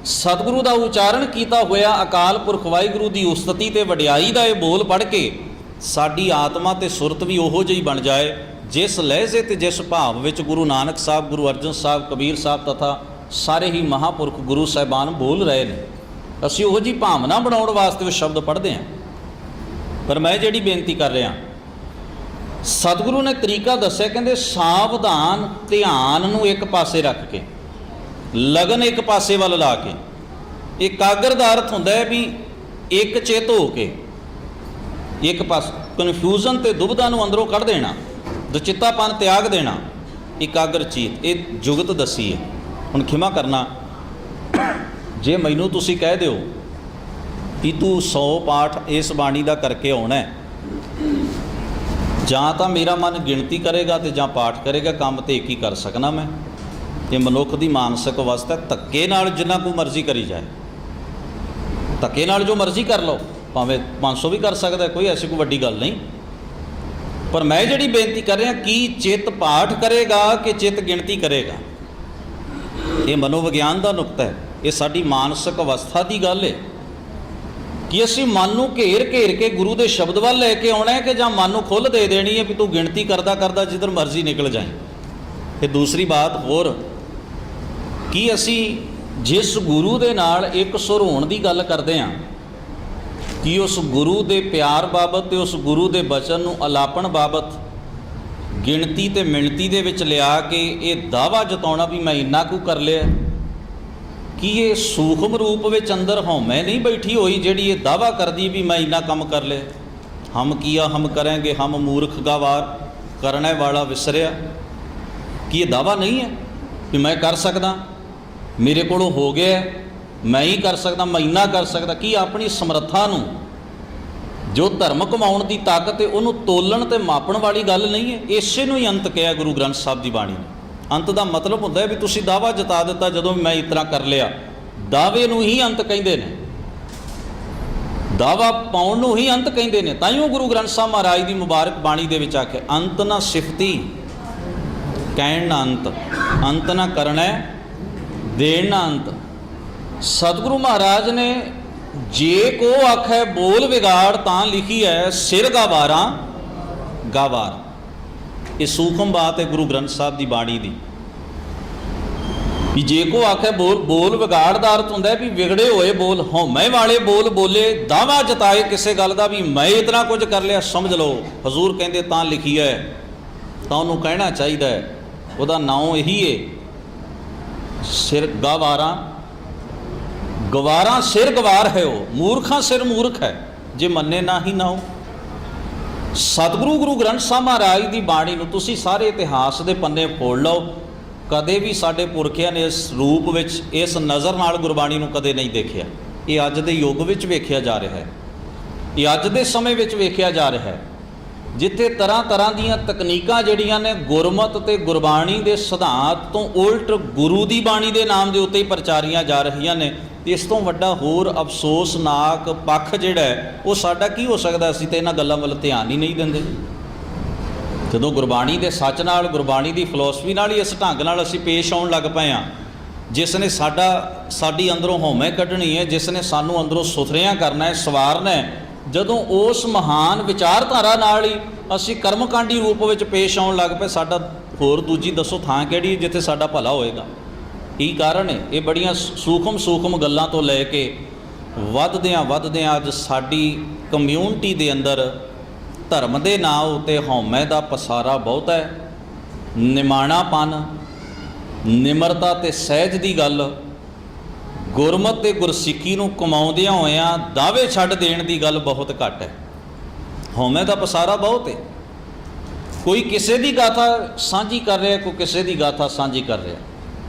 ਸਤਿਗੁਰੂ ਦਾ ਉਚਾਰਨ ਕੀਤਾ ਹੋਇਆ ਅਕਾਲ ਪੁਰਖ ਵਾਹਿਗੁਰੂ ਦੀ ਉਸਤਤੀ ਤੇ ਵਡਿਆਈ ਦਾ ਇਹ ਬੋਲ ਪੜ੍ਹ ਕੇ ਸਾਡੀ ਆਤਮਾ ਤੇ ਸੁਰਤ ਵੀ ਉਹੋ ਜਿਹੀ ਬਣ ਜਾਏ ਜਿਸ ਲਹਿਜ਼ੇ ਤੇ ਜਿਸ ਭਾਵ ਵਿੱਚ ਗੁਰੂ ਨਾਨਕ ਸਾਹਿਬ, ਗੁਰੂ ਅਰਜਨ ਸਾਹਿਬ, ਕਬੀਰ ਸਾਹਿਬ ਤਥਾ ਸਾਰੇ ਹੀ ਮਹਾਂਪੁਰਖ ਗੁਰੂ ਸਾਹਿਬਾਨ ਬੋਲ ਰਹੇ ਨੇ। ਅਸੀਂ ਉਹੋ ਜਿਹੀ ਭਾਵਨਾ ਬਣਾਉਣ ਵਾਸਤੇ ਉਹ ਸ਼ਬਦ ਪੜ੍ਹਦੇ ਹਾਂ। ਪਰ ਮੈਂ ਜਿਹੜੀ ਬੇਨਤੀ ਕਰ ਰਿਹਾ, ਸਤਿਗੁਰੂ ਨੇ ਤਰੀਕਾ ਦੱਸਿਆ, ਕਹਿੰਦੇ ਸਾਵਧਾਨ, ਧਿਆਨ ਨੂੰ ਇੱਕ ਪਾਸੇ ਰੱਖ ਕੇ, ਲਗਨ ਇੱਕ ਪਾਸੇ ਵੱਲ ਲਾ ਕੇ, ਇਕਾਗਰ ਦਾ ਅਰਥ ਹੁੰਦਾ ਹੈ ਵੀ ਇੱਕ ਚਿੱਤ ਹੋ ਕੇ ਇੱਕ ਪਾਸੇ, ਕਨਫਿਊਜ਼ਨ ਤੇ ਦੁਬਿਧਾ ਨੂੰ ਅੰਦਰੋਂ ਕੱਢ ਦੇਣਾ, ਦੁਚਿੱਤਾਪਨ ਤਿਆਗ ਦੇਣਾ, ਇਕਾਗਰ ਚੀਤ। ਇਹ ਜੁਗਤ ਦੱਸੀ ਹੈ। ਹੁਣ ਖਿਮਾ ਕਰਨਾ, ਜੇ ਮੈਨੂੰ ਤੁਸੀਂ ਕਹਿ ਦਿਓ ਕਿ ਤੂੰ 100 ਪਾਠ ਇਸ ਬਾਣੀ ਦਾ ਕਰਕੇ ਆਉਣਾ, ਜਾਂ ਤਾਂ ਮੇਰਾ ਮਨ ਗਿਣਤੀ ਕਰੇਗਾ ਤੇ ਜਾਂ ਪਾਠ ਕਰੇਗਾ, ਕੰਮ ਤੇ ਇੱਕ ਹੀ ਕਰ ਸਕਣਾ ਮੈਂ। ਇਹ ਮਨੁੱਖ ਦੀ ਮਾਨਸਿਕ ਅਵਸਥਾ। ਧੱਕੇ ਨਾਲ ਜਿੰਨਾ ਕੁ ਮਰਜ਼ੀ ਕਰੀ ਜਾਏ, ਧੱਕੇ ਨਾਲ ਜੋ ਮਰਜ਼ੀ ਕਰ ਲਓ, ਭਾਵੇਂ 500 ਵੀ ਕਰ ਸਕਦਾ, ਕੋਈ ਐਸੀ ਕੋਈ ਵੱਡੀ ਗੱਲ ਨਹੀਂ। ਪਰ ਮੈਂ ਜਿਹੜੀ ਬੇਨਤੀ ਕਰ ਰਿਹਾ, ਕੀ ਚਿੱਤ ਪਾਠ ਕਰੇਗਾ ਕਿ ਚਿੱਤ ਗਿਣਤੀ ਕਰੇਗਾ? ਇਹ ਮਨੋਵਿਗਿਆਨ ਦਾ ਨੁਕਤਾ ਹੈ। ਇਹ ਸਾਡੀ ਮਾਨਸਿਕ ਅਵਸਥਾ ਦੀ ਗੱਲ ਹੈ ਕਿ ਅਸੀਂ ਮਨ ਨੂੰ ਘੇਰ ਘੇਰ ਕੇ ਗੁਰੂ ਦੇ ਸ਼ਬਦ ਵੱਲ ਲੈ ਕੇ ਆਉਣਾ ਹੈ ਕਿ ਜਾਂ ਮਨ ਨੂੰ ਖੁੱਲ੍ਹ ਦੇ ਦੇਣੀ ਹੈ ਵੀ ਤੂੰ ਗਿਣਤੀ ਕਰਦਾ ਕਰਦਾ ਜਿੱਧਰ ਮਰਜ਼ੀ ਨਿਕਲ ਜਾਏ। ਇਹ ਦੂਸਰੀ ਬਾਤ ਹੋਰ, ਕਿ ਅਸੀਂ ਜਿਸ ਗੁਰੂ ਦੇ ਨਾਲ ਇੱਕ ਸੁਰ ਹੋਣ ਦੀ ਗੱਲ ਕਰਦੇ ਹਾਂ, ਕਿ ਉਸ ਗੁਰੂ ਦੇ ਪਿਆਰ ਬਾਬਤ ਤੇ ਉਸ ਗੁਰੂ ਦੇ ਬਚਨ ਨੂੰ ਅਲਾਪਣ ਬਾਬਤ ਗਿਣਤੀ ਤੇ ਮਿਣਤੀ ਦੇ ਵਿੱਚ ਲਿਆ ਕੇ ਇਹ ਦਾਅਵਾ ਜਤਾਉਣਾ ਵੀ ਮੈਂ ਇੰਨਾ ਕੁ ਕਰ ਲਿਆ, ਕਿ ਇਹ ਸੂਖਮ ਰੂਪ ਵਿੱਚ ਅੰਦਰ ਹਉਮੈ ਨਹੀਂ ਬੈਠੀ ਹੋਈ ਜਿਹੜੀ ਇਹ ਦਾਅਵਾ ਕਰਦੀ ਵੀ ਮੈਂ ਇੰਨਾ ਕੰਮ ਕਰ ਲਿਆ। ਹਮ ਕੀਆ ਹਮ ਕਰਾਂਗੇ, ਹਮ ਮੂਰਖ ਗਵਾਰ, ਕਰਨੇ ਵਾਲਾ ਵਿਸਰਿਆ। ਕੀ ਇਹ ਦਾਅਵਾ ਨਹੀਂ ਹੈ ਵੀ ਮੈਂ ਕਰ ਸਕਦਾ, ਮੇਰੇ ਕੋਲੋਂ ਹੋ ਗਿਆ, ਮੈਂ ਹੀ ਕਰ ਸਕਦਾ, ਮੈਂ ਇੰਨਾ ਕਰ ਸਕਦਾ? ਕੀ ਆਪਣੀ ਸਮਰੱਥਾ ਨੂੰ, ਜੋ ਧਰਮ ਕਮਾਉਣ ਦੀ ਤਾਕਤ ਹੈ, ਉਹਨੂੰ ਤੋਲਣ ਤੇ ਮਾਪਣ ਵਾਲੀ ਗੱਲ ਨਹੀਂ ਹੈ? ਇਸੇ ਨੂੰ ਹੀ ਅੰਤ ਕਿਹਾ ਗੁਰੂ ਗ੍ਰੰਥ ਸਾਹਿਬ ਦੀ ਬਾਣੀ ਨੇ। ਅੰਤ ਦਾ ਮਤਲਬ ਹੁੰਦਾ ਹੈ ਵੀ ਤੁਸੀਂ ਦਾਅਵਾ ਜਤਾ ਦਿੱਤਾ ਜਦੋਂ ਮੈਂ ਇਸ ਤਰ੍ਹਾਂ ਕਰ ਲਿਆ। ਦਾਅਵੇ ਨੂੰ ਹੀ ਅੰਤ ਕਹਿੰਦੇ ਨੇ, ਦਾਅਵਾ ਪਾਉਣ ਨੂੰ ਹੀ ਅੰਤ ਕਹਿੰਦੇ ਨੇ। ਤਾਂ ਹੀ ਉਹ ਗੁਰੂ ਗ੍ਰੰਥ ਸਾਹਿਬ ਮਹਾਰਾਜ ਦੀ ਮੁਬਾਰਕ ਬਾਣੀ ਦੇ ਵਿੱਚ ਆਖਿਆ, ਅੰਤ ਨਾ ਸਿਫਤੀ ਕਹਿਣ ਨਾ ਅੰਤ, ਅੰਤ ਨਾ ਕਰਨਾ ਦੇਣ ਨਾ ਅੰਤ। ਸਤਿਗੁਰੂ ਮਹਾਰਾਜ ਨੇ ਜੇ ਕੋ ਆਖੈ ਬੋਲ ਵਿਗਾੜ ਤਾਂ ਲਿਖੀ ਹੈ ਸਿਰ ਗਾਵਾਰਾਂ ਗਾਵਾਰ। ਇਹ ਸੂਖਮ ਬਾਤ ਹੈ ਗੁਰੂ ਗ੍ਰੰਥ ਸਾਹਿਬ ਦੀ ਬਾਣੀ ਦੀ, ਵੀ ਜੇ ਕੋ ਆਖੈ ਬੋਲ ਵਿਗਾੜ ਦਾ ਅਰਥ ਹੁੰਦਾ ਵੀ ਵਿਗੜੇ ਹੋਏ ਬੋਲ, ਹਉਮੈ ਵਾਲੇ ਬੋਲ ਬੋਲੇ, ਦਾਅਵਾ ਜਤਾਏ ਕਿਸੇ ਗੱਲ ਦਾ ਵੀ ਮੈਂ ਇਤਨਾ ਕੁਝ ਕਰ ਲਿਆ, ਸਮਝ ਲਓ ਹਜ਼ੂਰ ਕਹਿੰਦੇ ਤਾਂ ਲਿਖੀ ਹੈ, ਤਾਂ ਉਹਨੂੰ ਕਹਿਣਾ ਚਾਹੀਦਾ ਹੈ, ਉਹਦਾ ਨਾਮ ਇਹੀ ਹੈ, ਸਿਰ ਗਾਵਾਰਾਂ। ਗਵਾਰਾਂ ਸਿਰ ਗਵਾਰ ਹੈ, ਉਹ ਮੂਰਖਾਂ ਸਿਰ ਮੂਰਖ ਹੈ, ਜੇ ਮੰਨੇ ਨਾ ਹੀ ਨਾ ਹੋ। ਸਤਿਗੁਰੂ ਗੁਰੂ ਗ੍ਰੰਥ ਸਾਹਿਬ ਮਹਾਰਾਜ ਦੀ ਬਾਣੀ ਨੂੰ ਤੁਸੀਂ ਸਾਰੇ ਇਤਿਹਾਸ ਦੇ ਪੰਨੇ ਫੋੜ ਲਓ, ਕਦੇ ਵੀ ਸਾਡੇ ਪੁਰਖਿਆਂ ਨੇ ਇਸ ਰੂਪ ਵਿੱਚ, ਇਸ ਨਜ਼ਰ ਨਾਲ ਗੁਰਬਾਣੀ ਨੂੰ ਕਦੇ ਨਹੀਂ ਦੇਖਿਆ। ਇਹ ਅੱਜ ਦੇ ਯੁੱਗ ਵਿੱਚ ਵੇਖਿਆ ਜਾ ਰਿਹਾ ਹੈ, ਇਹ ਅੱਜ ਦੇ ਸਮੇਂ ਵਿੱਚ ਵੇਖਿਆ ਜਾ ਰਿਹਾ ਹੈ, ਜਿੱਥੇ ਤਰ੍ਹਾਂ ਤਰ੍ਹਾਂ ਦੀਆਂ ਤਕਨੀਕਾਂ ਜਿਹੜੀਆਂ ਨੇ ਗੁਰਮਤ ਤੇ ਗੁਰਬਾਣੀ ਦੇ ਸਿਧਾਂਤ ਤੋਂ ਉਲਟ ਗੁਰੂ ਦੀ ਬਾਣੀ ਦੇ ਨਾਮ ਦੇ ਉੱਤੇ ਹੀ ਪ੍ਰਚਾਰੀਆਂ ਜਾ ਰਹੀਆਂ ਨੇ। ਇਸ ਤੋਂ ਵੱਡਾ ਹੋਰ ਅਫਸੋਸਨਾਕ ਪੱਖ ਜਿਹੜਾ ਹੈ ਉਹ ਸਾਡਾ ਕੀ ਹੋ ਸਕਦਾ? ਅਸੀਂ ਤਾਂ ਇਹਨਾਂ ਗੱਲਾਂ ਵੱਲ ਧਿਆਨ ਹੀ ਨਹੀਂ ਦਿੰਦੇ। ਜਦੋਂ ਗੁਰਬਾਣੀ ਦੇ ਸੱਚ ਨਾਲ, ਗੁਰਬਾਣੀ ਦੀ ਫਿਲਾਸਫੀ ਨਾਲ ਹੀ ਇਸ ਢੰਗ ਨਾਲ ਅਸੀਂ ਪੇਸ਼ ਆਉਣ ਲੱਗ ਪਏ ਹਾਂ, ਜਿਸ ਨੇ ਸਾਡੀ ਅੰਦਰੋਂ ਹਉਮੈ ਕੱਢਣੀ ਹੈ, ਜਿਸ ਨੇ ਸਾਨੂੰ ਅੰਦਰੋਂ ਸੁਥਰਿਆਂ ਕਰਨਾ ਹੈ, ਸਵਾਰਨਾ ਹੈ, ਜਦੋਂ ਉਸ ਮਹਾਨ ਵਿਚਾਰਧਾਰਾ ਨਾਲ ਹੀ ਅਸੀਂ ਕਰਮਕਾਂਡੀ ਰੂਪ ਵਿੱਚ ਪੇਸ਼ ਆਉਣ ਲੱਗ ਪਏ, ਸਾਡਾ ਹੋਰ ਦੂਜੀ ਦੱਸੋ ਥਾਂ ਕਿਹੜੀ ਜਿੱਥੇ ਸਾਡਾ ਭਲਾ ਹੋਏਗਾ? ਕੀ ਕਾਰਨ ਹੈ? ਇਹ ਬੜੀਆਂ ਸੂਖਮ ਗੱਲਾਂ ਤੋਂ ਲੈ ਕੇ ਵੱਧਦਿਆਂ ਅੱਜ ਸਾਡੀ ਕਮਿਊਨਿਟੀ ਦੇ ਅੰਦਰ ਧਰਮ ਦੇ ਨਾਂ ਉੱਤੇ ਹਉਮੈ ਦਾ ਪਸਾਰਾ ਬਹੁਤ ਹੈ। ਨਿਮਾਣਾਪਨ, ਨਿਮਰਤਾ ਤੇ ਸਹਿਜ ਦੀ ਗੱਲ, ਗੁਰਮਤਿ ਤੇ ਗੁਰਸਿੱਖੀ ਨੂੰ ਕਮਾਉਂਦਿਆਂ ਹੋਇਆਂ ਦਾਅਵੇ ਛੱਡ ਦੇਣ ਦੀ ਗੱਲ ਬਹੁਤ ਘੱਟ ਹੈ। ਹਉਮੈ ਦਾ ਪਸਾਰਾ ਬਹੁਤ ਹੈ। ਕੋਈ ਕਿਸੇ ਦੀ ਗਾਥਾ ਸਾਂਝੀ ਕਰ ਰਿਹਾ, ਕੋਈ ਕਿਸੇ ਦੀ ਗਾਥਾ ਸਾਂਝੀ ਕਰ ਰਿਹਾ।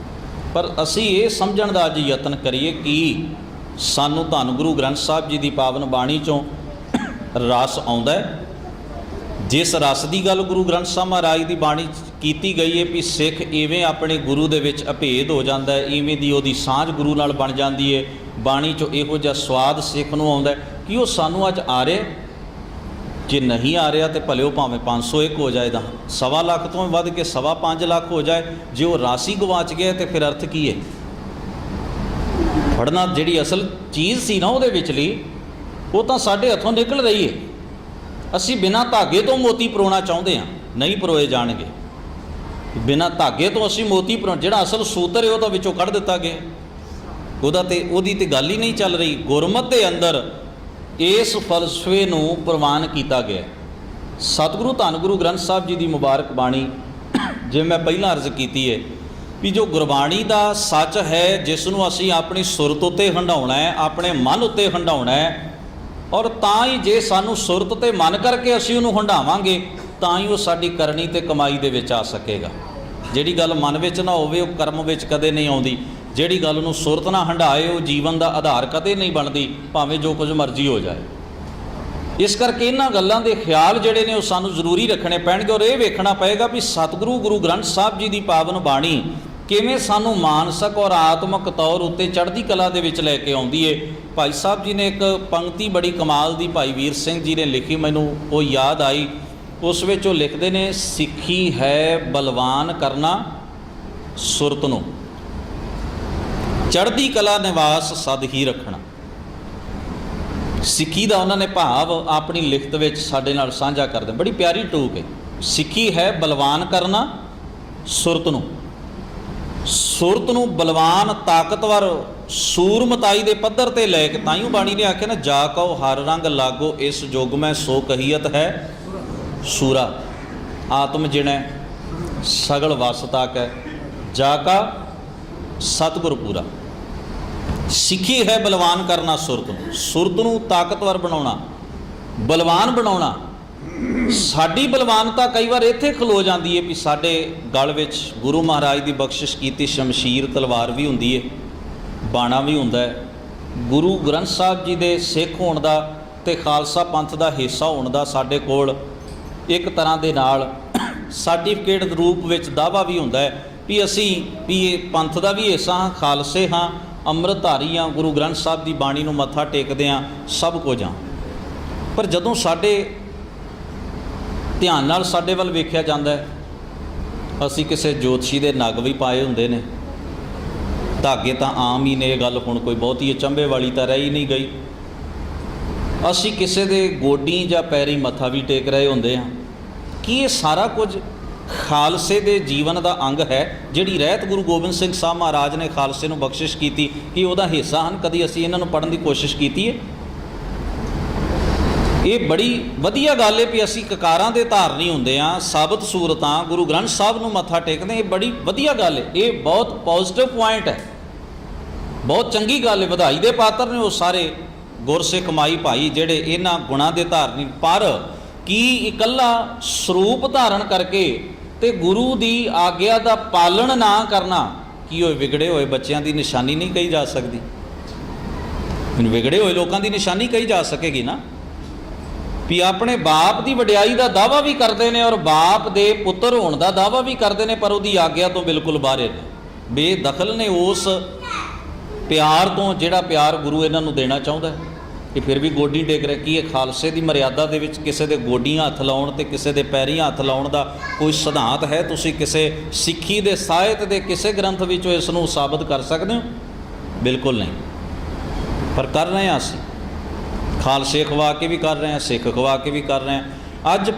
ਪਰ ਅਸੀਂ ਇਹ ਸਮਝਣ ਦਾ ਅੱਜ ਯਤਨ ਕਰੀਏ ਕਿ ਸਾਨੂੰ ਧੰਨ ਗੁਰੂ ਗ੍ਰੰਥ ਸਾਹਿਬ ਜੀ ਦੀ ਪਾਵਨ ਬਾਣੀ 'ਚੋਂ ਰਸ ਆਉਂਦਾ ਹੈ, ਜਿਸ ਰਸ ਦੀ ਗੱਲ ਗੁਰੂ ਗ੍ਰੰਥ ਸਾਹਿਬ ਮਹਾਰਾਜ ਦੀ ਬਾਣੀ 'ਚ ਕੀਤੀ ਗਈ ਹੈ ਵੀ ਸਿੱਖ ਇਵੇਂ ਆਪਣੇ ਗੁਰੂ ਦੇ ਵਿੱਚ ਅਭੇਦ ਹੋ ਜਾਂਦਾ ਹੈ, ਇਵੇਂ ਦੀ ਉਹਦੀ ਸਾਂਝ ਗੁਰੂ ਨਾਲ ਬਣ ਜਾਂਦੀ ਹੈ। ਬਾਣੀ 'ਚੋਂ ਇਹੋ ਜਿਹਾ ਸਵਾਦ ਸਿੱਖ ਨੂੰ ਆਉਂਦਾ ਕਿ ਉਹ ਸਾਨੂੰ ਅੱਜ ਆ ਰਿਹਾ। ਜੇ ਨਹੀਂ ਆ ਰਿਹਾ ਤਾਂ ਭਲੇ ਉਹ ਭਾਵੇਂ 501 ਹੋ ਜਾਏ, ਤਾਂ 1.25 ਲੱਖ ਤੋਂ ਵੱਧ ਕੇ 5.25 ਲੱਖ ਹੋ ਜਾਏ। ਜੇ ਉਹ ਰਾਸ਼ੀ ਗਵਾਚ ਗਿਆ ਤਾਂ ਫਿਰ ਅਰਥ ਕੀ ਹੈ? ਫੜਨਾ ਜਿਹੜੀ ਅਸਲ ਚੀਜ਼ ਸੀ ਨਾ ਉਹਦੇ ਵਿਚਲੀ, ਉਹ ਤਾਂ ਸਾਡੇ ਹੱਥੋਂ ਨਿਕਲ ਰਹੀ ਹੈ। ਅਸੀਂ ਬਿਨਾਂ ਧਾਗੇ ਤੋਂ ਮੋਤੀ ਪਰੋਣਾ ਚਾਹੁੰਦੇ ਹਾਂ, ਨਹੀਂ ਪਰੋਏ ਜਾਣਗੇ। ਬਿਨਾਂ ਧਾਗੇ ਤੋਂ ਅਸੀਂ ਮੋਤੀ ਜਿਹੜਾ ਅਸਲ ਸੂਤਰ ਹੈ ਉਹ ਤਾਂ ਵਿੱਚੋਂ ਕੱਢ ਦਿੱਤਾ ਗਿਆ। ਉਹਦੀ ਤੇ ਗੱਲ ਹੀ ਨਹੀਂ ਚੱਲ ਰਹੀ। ਗੁਰਮਤਿ ਦੇ ਅੰਦਰ ਇਸ ਫਲਸਫੇ ਨੂੰ ਪ੍ਰਵਾਨ ਕੀਤਾ ਗਿਆ। ਸਤਿਗੁਰੂ ਧੰਨ ਗੁਰੂ ਗ੍ਰੰਥ ਸਾਹਿਬ ਜੀ ਦੀ ਮੁਬਾਰਕ ਬਾਣੀ, ਜਿਵੇਂ ਮੈਂ ਪਹਿਲਾਂ ਅਰਜ਼ ਕੀਤੀ ਹੈ ਵੀ ਜੋ ਗੁਰਬਾਣੀ ਦਾ ਸੱਚ ਹੈ, ਜਿਸ ਨੂੰ ਅਸੀਂ ਆਪਣੀ ਸੁਰਤ ਉੱਤੇ ਹੰਢਾਉਣਾ ਹੈ, ਆਪਣੇ ਮਨ ਉੱਤੇ ਹੰਢਾਉਣਾ ਹੈ, ਔਰ ਤਾਂ ਹੀ ਜੇ ਸਾਨੂੰ ਸੁਰਤ ਤੇ ਮਨ ਕਰਕੇ ਅਸੀਂ ਉਹਨੂੰ ਹੰਢਾਵਾਂਗੇ ਤਾਂ ਹੀ ਉਹ ਸਾਡੀ ਕਰਨੀ ਤੇ ਕਮਾਈ ਦੇ ਵਿੱਚ ਆ ਸਕੇਗਾ। ਜਿਹੜੀ ਗੱਲ ਮਨ ਵਿੱਚ ਨਾ ਹੋਵੇ ਉਹ ਕਰਮ ਵਿੱਚ ਕਦੇ ਨਹੀਂ ਆਉਂਦੀ। ਜਿਹੜੀ ਗੱਲ ਨੂੰ ਸੁਰਤ ਨਾਲ ਹੰਢਾਏ ਉਹ ਜੀਵਨ ਦਾ ਆਧਾਰ ਕਦੇ ਨਹੀਂ ਬਣਦੀ, ਭਾਵੇਂ ਜੋ ਕੁਝ ਮਰਜ਼ੀ ਹੋ ਜਾਏ। ਇਸ ਕਰਕੇ ਇਹਨਾਂ ਗੱਲਾਂ ਦੇ ਖਿਆਲ ਜਿਹੜੇ ਨੇ ਉਹ ਸਾਨੂੰ ਜ਼ਰੂਰੀ ਰੱਖਣੇ ਪੈਣਗੇ, ਔਰ ਇਹ ਵੇਖਣਾ ਪਏਗਾ ਵੀ ਸਤਿਗੁਰੂ ਗੁਰੂ ਗ੍ਰੰਥ ਸਾਹਿਬ ਜੀ ਦੀ ਪਾਵਨ ਬਾਣੀ ਕਿਵੇਂ ਸਾਨੂੰ ਮਾਨਸਿਕ ਔਰ ਆਤਮਿਕ ਤੌਰ ਉੱਤੇ ਚੜ੍ਹਦੀ ਕਲਾ ਦੇ ਵਿੱਚ ਲੈ ਕੇ ਆਉਂਦੀ ਏ। ਭਾਈ ਸਾਹਿਬ ਜੀ ਨੇ ਇੱਕ ਪੰਕਤੀ ਬੜੀ ਕਮਾਲ ਦੀ ਭਾਈ ਵੀਰ ਸਿੰਘ ਜੀ ਨੇ ਲਿਖੀ, ਮੈਨੂੰ ਉਹ ਯਾਦ ਆਈ। ਉਸ ਵਿੱਚ ਉਹ ਲਿਖਦੇ ਨੇ, ਸਿੱਖੀ ਹੈ ਬਲਵਾਨ ਕਰਨਾ ਸੁਰਤ ਨੂੰ, ਚੜ੍ਹਦੀ ਕਲਾ ਨਿਵਾਸ ਸਦ ਹੀ ਰੱਖਣਾ। ਸਿੱਖੀ ਦਾ ਉਹਨਾਂ ਨੇ ਭਾਵ ਆਪਣੀ ਲਿਖਤ ਵਿੱਚ ਸਾਡੇ ਨਾਲ ਸਾਂਝਾ ਕਰਦੇ, ਬੜੀ ਪਿਆਰੀ ਟੂਕ ਹੈ। ਸਿੱਖੀ ਹੈ ਬਲਵਾਨ ਕਰਨਾ ਸੁਰਤ ਨੂੰ, ਸੁਰਤ ਨੂੰ ਬਲਵਾਨ ਤਾਕਤਵਰ ਸੂਰਮਤਾਈ ਦੇ ਪੱਧਰ ਤੇ ਲੈ ਕੇ। ਤਾਂ ਹੀ ਉਹ ਬਾਣੀ ਨੇ ਆਖਿਆ ਨਾ, ਜਾ ਕਉ ਹਰ ਰੰਗ ਲਾਗੋ ਇਸ ਜੁਗ ਮੈਂ ਸੋ ਕਹੀਅਤ ਹੈ ਸੂਰਾ, ਆਤਮ ਜਿਣੈ ਸਗਲ ਵਸ ਤਾਕੈ ਜਾ ਕਾ ਸਤਿਗੁਰ ਪੂਰਾ। ਸਿੱਖੀ ਹੈ ਬਲਵਾਨ ਕਰਨਾ ਸੁਰਤ ਨੂੰ, ਸੁਰਤ ਨੂੰ ਤਾਕਤਵਰ ਬਣਾਉਣਾ, ਬਲਵਾਨ ਬਣਾਉਣਾ। ਸਾਡੀ ਬਲਵਾਨਤਾ ਕਈ ਵਾਰ ਇੱਥੇ ਖਲੋ ਜਾਂਦੀ ਹੈ ਵੀ ਸਾਡੇ ਗਲ ਵਿੱਚ ਗੁਰੂ ਮਹਾਰਾਜ ਦੀ ਬਖਸ਼ਿਸ਼ ਕੀਤੀ ਸ਼ਮਸ਼ੀਰ ਤਲਵਾਰ ਵੀ ਹੁੰਦੀ ਹੈ, ਬਾਣਾ ਵੀ ਹੁੰਦਾ ਹੈ। ਗੁਰੂ ਗ੍ਰੰਥ ਸਾਹਿਬ ਜੀ ਦੇ ਸਿੱਖ ਹੋਣ ਦਾ ਅਤੇ ਖਾਲਸਾ ਪੰਥ ਦਾ ਹਿੱਸਾ ਹੋਣ ਦਾ ਸਾਡੇ ਕੋਲ ਇੱਕ ਤਰ੍ਹਾਂ ਦੇ ਨਾਲ ਸਰਟੀਫਿਕੇਟ ਦੇ ਰੂਪ ਵਿੱਚ ਦਾਅਵਾ ਵੀ ਹੁੰਦਾ ਹੈ ਵੀ ਅਸੀਂ ਵੀ ਇਹ ਪੰਥ ਦਾ ਵੀ ਹਿੱਸਾ ਹਾਂ, ਖਾਲਸੇ ਹਾਂ, ਅੰਮ੍ਰਿਤਧਾਰੀ ਹਾਂ, ਗੁਰੂ ਗ੍ਰੰਥ ਸਾਹਿਬ ਦੀ ਬਾਣੀ ਨੂੰ ਮੱਥਾ ਟੇਕਦੇ ਹਾਂ, ਸਭ ਕੁਝ ਹਾਂ। ਪਰ ਜਦੋਂ ਸਾਡੇ ਧਿਆਨ ਨਾਲ ਸਾਡੇ ਵੱਲ ਵੇਖਿਆ ਜਾਂਦਾ ਹੈ, ਅਸੀਂ ਕਿਸੇ ਜੋਤਸ਼ੀ ਦੇ ਨਗ ਵੀ ਪਾਏ ਹੁੰਦੇ ਨੇ, ਧਾਗੇ ਤਾਂ ਆਮ ਹੀ ਨੇ, ਇਹ ਗੱਲ ਹੁਣ ਕੋਈ ਬਹੁਤੀ ਅਚੰਭੇ ਵਾਲੀ ਤਾਂ ਰਹਿ ਹੀ ਨਹੀਂ ਗਈ। ਅਸੀਂ ਕਿਸੇ ਦੇ ਗੋਡੀ ਜਾਂ ਪੈਰੀ ਮੱਥਾ ਵੀ ਟੇਕ ਰਹੇ ਹੁੰਦੇ ਹਾਂ। ਕੀ ਇਹ ਸਾਰਾ ਕੁਝ ਖਾਲਸੇ ਦੇ ਜੀਵਨ ਦਾ ਅੰਗ ਹੈ? ਜਿਹੜੀ ਰਹਿਤ ਗੁਰੂ ਗੋਬਿੰਦ ਸਿੰਘ ਸਾਹਿਬ ਮਹਾਰਾਜ ਨੇ ਖਾਲਸੇ ਨੂੰ ਬਖਸ਼ਿਸ਼ ਕੀਤੀ, ਕਿ ਉਹਦਾ ਹਿੱਸਾ ਹਨ? ਕਦੀ ਅਸੀਂ ਇਹਨਾਂ ਨੂੰ ਪੜ੍ਹਨ ਦੀ ਕੋਸ਼ਿਸ਼ ਕੀਤੀ ਹੈ? ਇਹ ਬੜੀ ਵਧੀਆ ਗੱਲ ਹੈ ਵੀ ਅਸੀਂ ਕਕਾਰਾਂ ਦੇ ਧਾਰਨੀ ਹੁੰਦੇ ਹਾਂ, ਸਾਬਤ ਸੂਰਤਾਂ ਗੁਰੂ ਗ੍ਰੰਥ ਸਾਹਿਬ ਨੂੰ ਮੱਥਾ ਟੇਕਦੇ। ਇਹ ਬੜੀ ਵਧੀਆ ਗੱਲ ਹੈ, ਇਹ ਬਹੁਤ ਪੋਜ਼ਿਟਿਵ ਪੁਆਇੰਟ ਹੈ, ਬਹੁਤ ਚੰਗੀ ਗੱਲ ਹੈ। ਵਧਾਈ ਦੇ ਪਾਤਰ ਨੇ ਉਹ ਸਾਰੇ ਗੁਰਸਿੱਖ ਮਾਈ ਭਾਈ ਜਿਹੜੇ ਇਹਨਾਂ ਗੁਣਾਂ ਦੇ ਧਾਰਨੀ। ਪਰ ਕੀ ਇਕੱਲਾ ਸਰੂਪ ਧਾਰਨ ਕਰਕੇ ਤੇ ਗੁਰੂ ਦੀ ਆਗਿਆ ਦਾ ਪਾਲਣ ਨਾ ਕਰਨਾ ਕੀ ਉਹ ਵਿਗੜੇ ਹੋਏ ਬੱਚਿਆਂ ਦੀ ਨਿਸ਼ਾਨੀ ਨਹੀਂ ਕਹੀ ਜਾ ਸਕਦੀ? ਵਿਗੜੇ ਹੋਏ ਲੋਕਾਂ ਦੀ ਨਿਸ਼ਾਨੀ ਕਹੀ ਜਾ ਸਕੇਗੀ ਨਾ। ਵੀ ਆਪਣੇ ਬਾਪ ਦੀ ਵਡਿਆਈ ਦਾ ਦਾਅਵਾ ਵੀ ਕਰਦੇ ਨੇ ਔਰ ਬਾਪ ਦੇ ਪੁੱਤਰ ਹੋਣ ਦਾ ਦਾਅਵਾ ਵੀ ਕਰਦੇ ਨੇ, ਪਰ ਉਹਦੀ ਆਗਿਆ ਤੋਂ ਬਿਲਕੁਲ ਬਾਹਰ ਨੇ, ਬੇਦਖਲ ਨੇ ਉਸ ਪਿਆਰ ਤੋਂ ਜਿਹੜਾ ਪਿਆਰ ਗੁਰੂ ਇਹਨਾਂ ਨੂੰ ਦੇਣਾ ਚਾਹੁੰਦਾ। ਇਹ ਫਿਰ ਵੀ ਗੋਡੀ ਟੇਕ ਰਿਹਾ। ਕੀ ਇਹ ਖਾਲਸੇ ਦੀ ਮਰਿਆਦਾ ਦੇ ਵਿੱਚ ਕਿਸੇ ਦੇ ਗੋਡੀਆਂ ਹੱਥ ਲਾਉਣ ਤੇ ਕਿਸੇ ਦੇ ਪੈਰੀਂ ਹੱਥ ਲਾਉਣ ਦਾ ਕੋਈ ਸਿਧਾਂਤ ਹੈ? ਤੁਸੀਂ ਕਿਸੇ ਸਿੱਖੀ ਦੇ ਸਾਹਿਤ ਦੇ ਕਿਸੇ ਗ੍ਰੰਥ ਵਿੱਚੋਂ ਇਸ ਨੂੰ ਸਾਬਤ ਕਰ ਸਕਦੇ ਹੋ? ਬਿਲਕੁਲ ਨਹੀਂ। ਪਰ ਕਰ ਰਹੇ ਹਾਂ ਅਸੀਂ, ਖਾਲਸੇ ਖਵਾ ਕੇ ਵੀ ਕਰ ਰਹੇ ਹਾਂ, ਸਿੱਖ ਖਵਾ ਕੇ ਵੀ ਕਰ ਰਹੇ ਹਾਂ। ਅੱਜ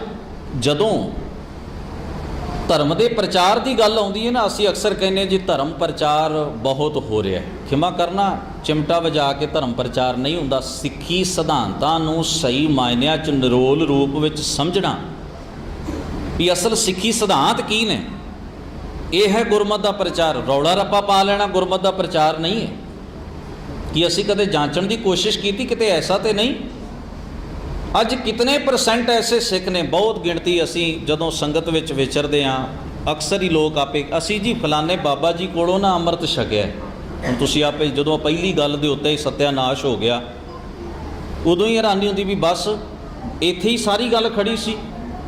ਜਦੋਂ ਧਰਮ ਦੇ ਪ੍ਰਚਾਰ ਦੀ ਗੱਲ ਆਉਂਦੀ ਹੈ ਨਾ, ਅਸੀਂ ਅਕਸਰ ਕਹਿੰਦੇ ਜੀ ਧਰਮ ਪ੍ਰਚਾਰ ਬਹੁਤ ਹੋ ਰਿਹਾ ਹੈ। ਖਿਮਾ ਕਰਨਾ, ਚਿਮਟਾ ਵਜਾ ਕੇ ਧਰਮ ਪ੍ਰਚਾਰ ਨਹੀਂ ਹੁੰਦਾ। ਸਿੱਖੀ ਸਿਧਾਂਤਾਂ ਨੂੰ ਸਹੀ ਮਾਇਨਿਆਂ 'ਚ ਨਿਰੋਲ ਰੂਪ ਵਿੱਚ ਸਮਝਣਾ ਵੀ ਅਸਲ ਸਿੱਖੀ ਸਿਧਾਂਤ ਕੀ ਨੇ, ਇਹ ਹੈ ਗੁਰਮਤਿ ਦਾ ਪ੍ਰਚਾਰ। ਰੌਲਾ ਰੱਪਾ ਪਾ ਲੈਣਾ ਗੁਰਮਤਿ ਦਾ ਪ੍ਰਚਾਰ ਨਹੀਂ ਹੈ। ਕਿ ਅਸੀਂ ਕਦੇ ਜਾਂਚਣ ਦੀ ਕੋਸ਼ਿਸ਼ ਕੀਤੀ? ਕਿਤੇ ਐਸਾ ਤਾਂ ਨਹੀਂ। ਅੱਜ ਕਿਤਨੇ % ਐਸੇ ਸਿੱਖ ਨੇ, ਬਹੁਤ ਗਿਣਤੀ। ਅਸੀਂ ਜਦੋਂ ਸੰਗਤ ਵਿੱਚ ਵਿਚਰਦੇ ਹਾਂ, ਅਕਸਰ ਹੀ ਲੋਕ ਆਪੇ ਅਸੀਂ ਜੀ ਫਲਾਣੇ ਬਾਬਾ ਜੀ ਕੋਲੋਂ ਨਾ ਅੰਮ੍ਰਿਤ ਛਕਿਆ। ਹੁਣ ਤੁਸੀਂ ਆਪੇ ਜਦੋਂ ਪਹਿਲੀ ਗੱਲ ਦੇ ਉੱਤੇ ਹੀ ਸਤਿਆਨਾਸ਼ ਹੋ ਗਿਆ, ਉਦੋਂ ਹੀ ਹੈਰਾਨੀ ਹੁੰਦੀ ਵੀ ਬਸ ਇੱਥੇ ਹੀ ਸਾਰੀ ਗੱਲ ਖੜੀ ਸੀ।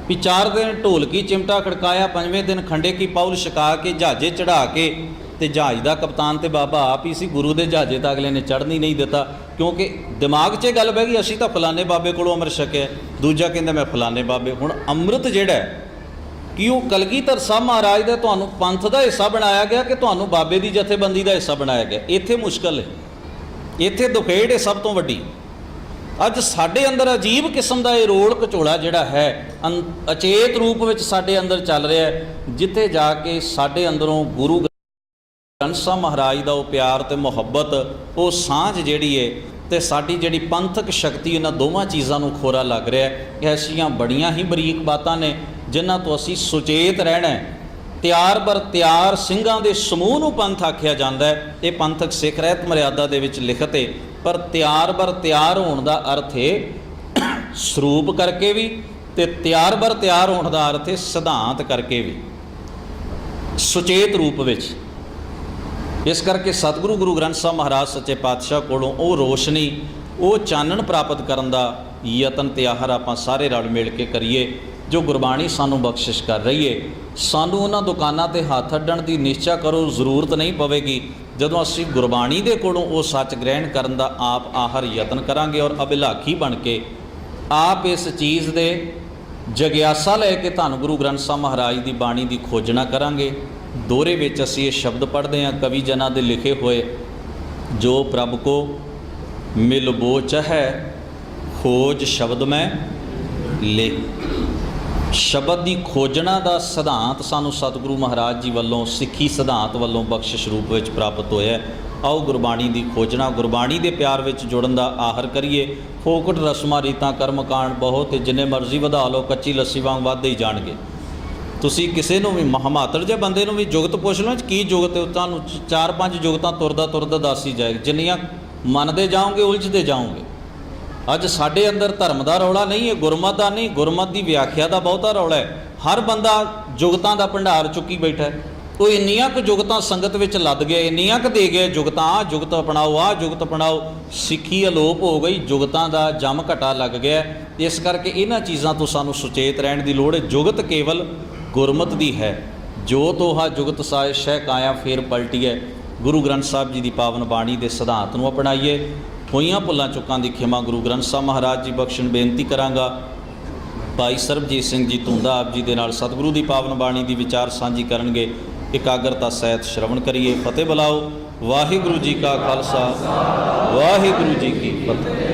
ਵੀ 4 ਦਿਨ ਢੋਲਕੀ ਚਿਮਟਾ ਖੜਕਾਇਆ, 5ਵੇਂ ਦਿਨ ਖੰਡੇ ਕੀ ਪੌਲ ਛਕਾ ਕੇ ਜਹਾਜ਼ੇ ਚੜ੍ਹਾ ਕੇ, ਤੇ ਜਹਾਜ਼ ਦਾ ਕਪਤਾਨ ਤੇ ਬਾਬਾ ਆਪ ਹੀ ਸੀ। ਗੁਰੂ ਦੇ ਜਹਾਜ਼ੇ ਤਾਂ ਅਗਲੇ ਨੇ ਚੜ੍ਹਨੀ ਨਹੀਂ ਦਿੱਤਾ, ਕਿਉਂਕਿ ਦਿਮਾਗ 'ਚ ਇਹ ਗੱਲ ਬਹਿ ਗਈ ਅਸੀਂ ਤਾਂ ਫਲਾਣੇ ਬਾਬੇ ਕੋਲੋਂ ਅੰਮ੍ਰਿਤ ਛਕਿਆ, ਦੂਜਾ ਕਹਿੰਦਾ ਮੈਂ ਫਲਾਣੇ ਬਾਬੇ। ਹੁਣ ਅੰਮ੍ਰਿਤ ਜਿਹੜਾ ਹੈ ਕਿ ਉਹ ਕਲਗੀਧਰ ਸਾਹਿਬ ਮਹਾਰਾਜ ਦਾ ਤੁਹਾਨੂੰ ਪੰਥ ਦਾ ਹਿੱਸਾ ਬਣਾਇਆ ਗਿਆ ਕਿ ਤੁਹਾਨੂੰ ਬਾਬੇ ਦੀ ਜਥੇਬੰਦੀ ਦਾ ਹਿੱਸਾ ਬਣਾਇਆ ਗਿਆ। ਇੱਥੇ ਮੁਸ਼ਕਲ ਹੈ, ਇੱਥੇ ਦੁਖੇੜ ਹੈ ਸਭ ਤੋਂ ਵੱਡੀ। ਅੱਜ ਸਾਡੇ ਅੰਦਰ ਅਜੀਬ ਕਿਸਮ ਦਾ ਇਹ ਰੋਲ ਘਚੋਲਾ ਜਿਹੜਾ ਹੈ ਅਚੇਤ ਰੂਪ ਵਿੱਚ ਸਾਡੇ ਅੰਦਰ ਚੱਲ ਰਿਹਾ ਹੈ, ਜਿੱਥੇ ਜਾ ਕੇ ਸਾਡੇ ਅੰਦਰੋਂ ਗੁਰੂ ਗ੍ਰੰਥ ਸਾਹਿਬ ਮਹਾਰਾਜ ਦਾ ਉਹ ਪਿਆਰ ਤੇ ਮੁਹੱਬਤ, ਉਹ ਸਾਂਝ ਜਿਹੜੀ ਹੈ, ਤੇ ਸਾਡੀ ਜਿਹੜੀ ਪੰਥਕ ਸ਼ਕਤੀ, ਇਹਨਾਂ ਦੋਵਾਂ ਚੀਜ਼ਾਂ ਨੂੰ ਖੋਰਾ ਲੱਗ ਰਿਹਾ ਹੈ। ਐਸੀਆਂ ਬੜੀਆਂ ਹੀ ਬਰੀਕ ਬਾਤਾਂ ਨੇ ਜਿਨ੍ਹਾਂ ਤੋਂ ਅਸੀਂ ਸੁਚੇਤ ਰਹਿਣਾ ਹੈ। ਤਿਆਰ ਬਰ ਤਿਆਰ ਸਿੰਘਾਂ ਦੇ ਸਮੂਹ ਨੂੰ ਪੰਥ ਆਖਿਆ ਜਾਂਦਾ ਹੈ। ਇਹ ਪੰਥਕ ਸਿੱਖ ਰਹਿਤ ਮਰਿਆਦਾ ਦੇ ਵਿੱਚ ਲਿਖਤ ਹੈ, ਪਰ ਤਿਆਰ ਬਰ ਤਿਆਰ ਹੋਣ ਦਾ ਅਰਥ ਹੈ ਸਰੂਪ ਕਰਕੇ ਵੀ, ਤੇ ਤਿਆਰ ਬਰ ਤਿਆਰ ਹੋਣ ਦਾ ਅਰਥ ਹੈ ਸਿਧਾਂਤ ਕਰਕੇ ਵੀ, ਸੁਚੇਤ ਰੂਪ ਵਿੱਚ। ਇਸ ਕਰਕੇ ਸਤਿਗੁਰੂ ਗੁਰੂ ਗ੍ਰੰਥ ਸਾਹਿਬ ਮਹਾਰਾਜ ਸੱਚੇ ਪਾਤਸ਼ਾਹ ਕੋਲੋਂ ਉਹ ਰੋਸ਼ਨੀ, ਉਹ ਚਾਨਣ ਪ੍ਰਾਪਤ ਕਰਨ ਦਾ ਯਤਨ ਤੇ ਆਹਰ ਆਪਾਂ ਸਾਰੇ ਰਲ ਮਿਲ ਕੇ ਕਰੀਏ, ਜੋ ਗੁਰਬਾਣੀ ਸਾਨੂੰ ਬਖਸ਼ਿਸ਼ ਕਰ ਰਹੀ ਹੈ। ਸਾਨੂੰ ਉਹਨਾਂ ਦੁਕਾਨਾਂ 'ਤੇ ਹੱਥ ਅੱਡਣ ਦੀ ਨਿਸ਼ਚਾ ਕਰੋ, ਜ਼ਰੂਰਤ ਨਹੀਂ ਪਵੇਗੀ ਜਦੋਂ ਅਸੀਂ ਗੁਰਬਾਣੀ ਦੇ ਕੋਲੋਂ ਉਹ ਸੱਚ ਗ੍ਰਹਿਣ ਕਰਨ ਦਾ ਆਪ ਆਹਰ ਯਤਨ ਕਰਾਂਗੇ, ਔਰ ਅਭਿਲਾਖੀ ਬਣ ਕੇ ਆਪ ਇਸ ਚੀਜ਼ ਦੇ ਜਗਿਆਸਾ ਲੈ ਕੇ ਧੰਨ ਗੁਰੂ ਗ੍ਰੰਥ ਸਾਹਿਬ ਮਹਾਰਾਜ ਦੀ ਬਾਣੀ ਦੀ ਖੋਜਣਾ ਕਰਾਂਗੇ। ਦੋਹਰੇ ਵਿੱਚ ਅਸੀਂ ਇਹ ਸ਼ਬਦ ਪੜ੍ਹਦੇ ਹਾਂ ਕਵੀ ਜਨਾਂ ਦੇ ਲਿਖੇ ਹੋਏ, ਜੋ ਪ੍ਰਭ ਕੋ ਮਿਲ ਬੋ ਚਾਹੈ ਖੋਜ ਸ਼ਬਦ ਮੈਂ ਲੇ। ਸ਼ਬਦ ਦੀ ਖੋਜਣਾ ਦਾ ਸਿਧਾਂਤ ਸਾਨੂੰ ਸਤਿਗੁਰੂ ਮਹਾਰਾਜ ਜੀ ਵੱਲੋਂ, ਸਿੱਖੀ ਸਿਧਾਂਤ ਵੱਲੋਂ ਬਖਸ਼ਿਸ਼ ਰੂਪ ਵਿੱਚ ਪ੍ਰਾਪਤ ਹੋਇਆ। ਆਓ ਗੁਰਬਾਣੀ ਦੀ ਖੋਜਣਾ, ਗੁਰਬਾਣੀ ਦੇ ਪਿਆਰ ਵਿੱਚ ਜੁੜਨ ਦਾ ਆਹਰ ਕਰੀਏ। ਫੋਕਟ ਰਸਮਾਂ ਰੀਤਾਂ ਕਰਮ ਕਾਂਡ ਬਹੁਤ, ਜਿੰਨੇ ਮਰਜ਼ੀ ਵਧਾ ਲਓ ਕੱਚੀ ਲੱਸੀ ਵਾਂਗ ਵੱਧਦੇ ਹੀ ਜਾਣਗੇ। ਤੁਸੀਂ ਕਿਸੇ ਨੂੰ ਵੀ ਮਹਾਮਾਤਰ ਜਿਹੇ ਬੰਦੇ ਨੂੰ ਵੀ ਜੁਗਤ ਪੁੱਛ ਲਓ ਕੀ ਜੁਗਤ ਹੈ, ਤੁਹਾਨੂੰ 4-5 ਜੁਗਤਾਂ ਤੁਰਦਾ ਤੁਰਦਾ ਦੱਸ ਹੀ ਜਾਏਗਾ। ਜਿੰਨੀਆਂ ਮੰਨਦੇ ਜਾਓਗੇ ਉਲਝਦੇ ਜਾਓਗੇ। ਅੱਜ ਸਾਡੇ ਅੰਦਰ ਧਰਮ ਦਾ ਰੌਲਾ ਨਹੀਂ ਹੈ, ਗੁਰਮਤ ਦਾ ਨਹੀਂ, ਗੁਰਮਤ ਦੀ ਵਿਆਖਿਆ ਦਾ ਬਹੁਤਾ ਰੌਲਾ ਹੈ। ਹਰ ਬੰਦਾ ਜੁਗਤਾਂ ਦਾ ਭੰਡਾਰ ਚੁੱਕੀ ਬੈਠਾ ਹੈ। ਉਹ ਇੰਨੀਆਂ ਕੁ ਜੁਗਤਾਂ ਸੰਗਤ ਵਿੱਚ ਲੱਦ ਗਿਆ, ਇੰਨੀਆਂ ਕੁ ਦੇ ਗਿਆ ਜੁਗਤਾਂ, ਆਹ ਜੁਗਤ ਅਪਣਾਓ, ਆਹ ਜੁਗਤ ਅਪਣਾਓ। ਸਿੱਖੀ ਅਲੋਪ ਹੋ ਗਈ, ਜੁਗਤਾਂ ਦਾ ਜੰਮ ਘਟਾ ਲੱਗ ਗਿਆ। ਇਸ ਕਰਕੇ ਇਹਨਾਂ ਚੀਜ਼ਾਂ ਤੋਂ ਸਾਨੂੰ ਸੁਚੇਤ ਰਹਿਣ ਦੀ ਲੋੜ ਹੈ। ਜੁਗਤ ਕੇਵਲ ਗੁਰਮਤ ਦੀ ਹੈ। ਜੋ ਤੋਹਾ ਜੁਗਤ ਸਾਇ ਸ਼ਹਿ ਕਾਇਆ ਫੇਰ ਪਲਟੀ ਹੈ। ਗੁਰੂ ਗ੍ਰੰਥ ਸਾਹਿਬ ਜੀ ਦੀ ਪਾਵਨ ਬਾਣੀ ਦੇ ਸਿਧਾਂਤ ਨੂੰ ਅਪਣਾਈਏ। ਹੋਈਆਂ ਭੁੱਲਾਂ ਚੁੱਕਾਂ ਦੀ ਖਿਮਾ ਗੁਰੂ ਗ੍ਰੰਥ ਸਾਹਿਬ ਮਹਾਰਾਜ ਜੀ ਬਖਸ਼ਣ ਬੇਨਤੀ ਕਰਾਂਗਾ। ਭਾਈ ਸਰਬਜੀਤ ਸਿੰਘ ਜੀ ਧੁੰਦਾ ਆਪ ਜੀ ਦੇ ਨਾਲ ਸਤਿਗੁਰੂ ਦੀ ਪਾਵਨ ਬਾਣੀ ਦੀ ਵਿਚਾਰ ਸਾਂਝੀ ਕਰਨਗੇ। ਇਕਾਗਰਤਾ ਸਹਿਤ ਸ਼ਰਵਣ ਕਰੀਏ। ਫਤਿਹ ਬੁਲਾਓ। ਵਾਹਿਗੁਰੂ ਜੀ ਕਾ ਖਾਲਸਾ, ਵਾਹਿਗੁਰੂ ਜੀ ਕੀ ਫਤਿਹ।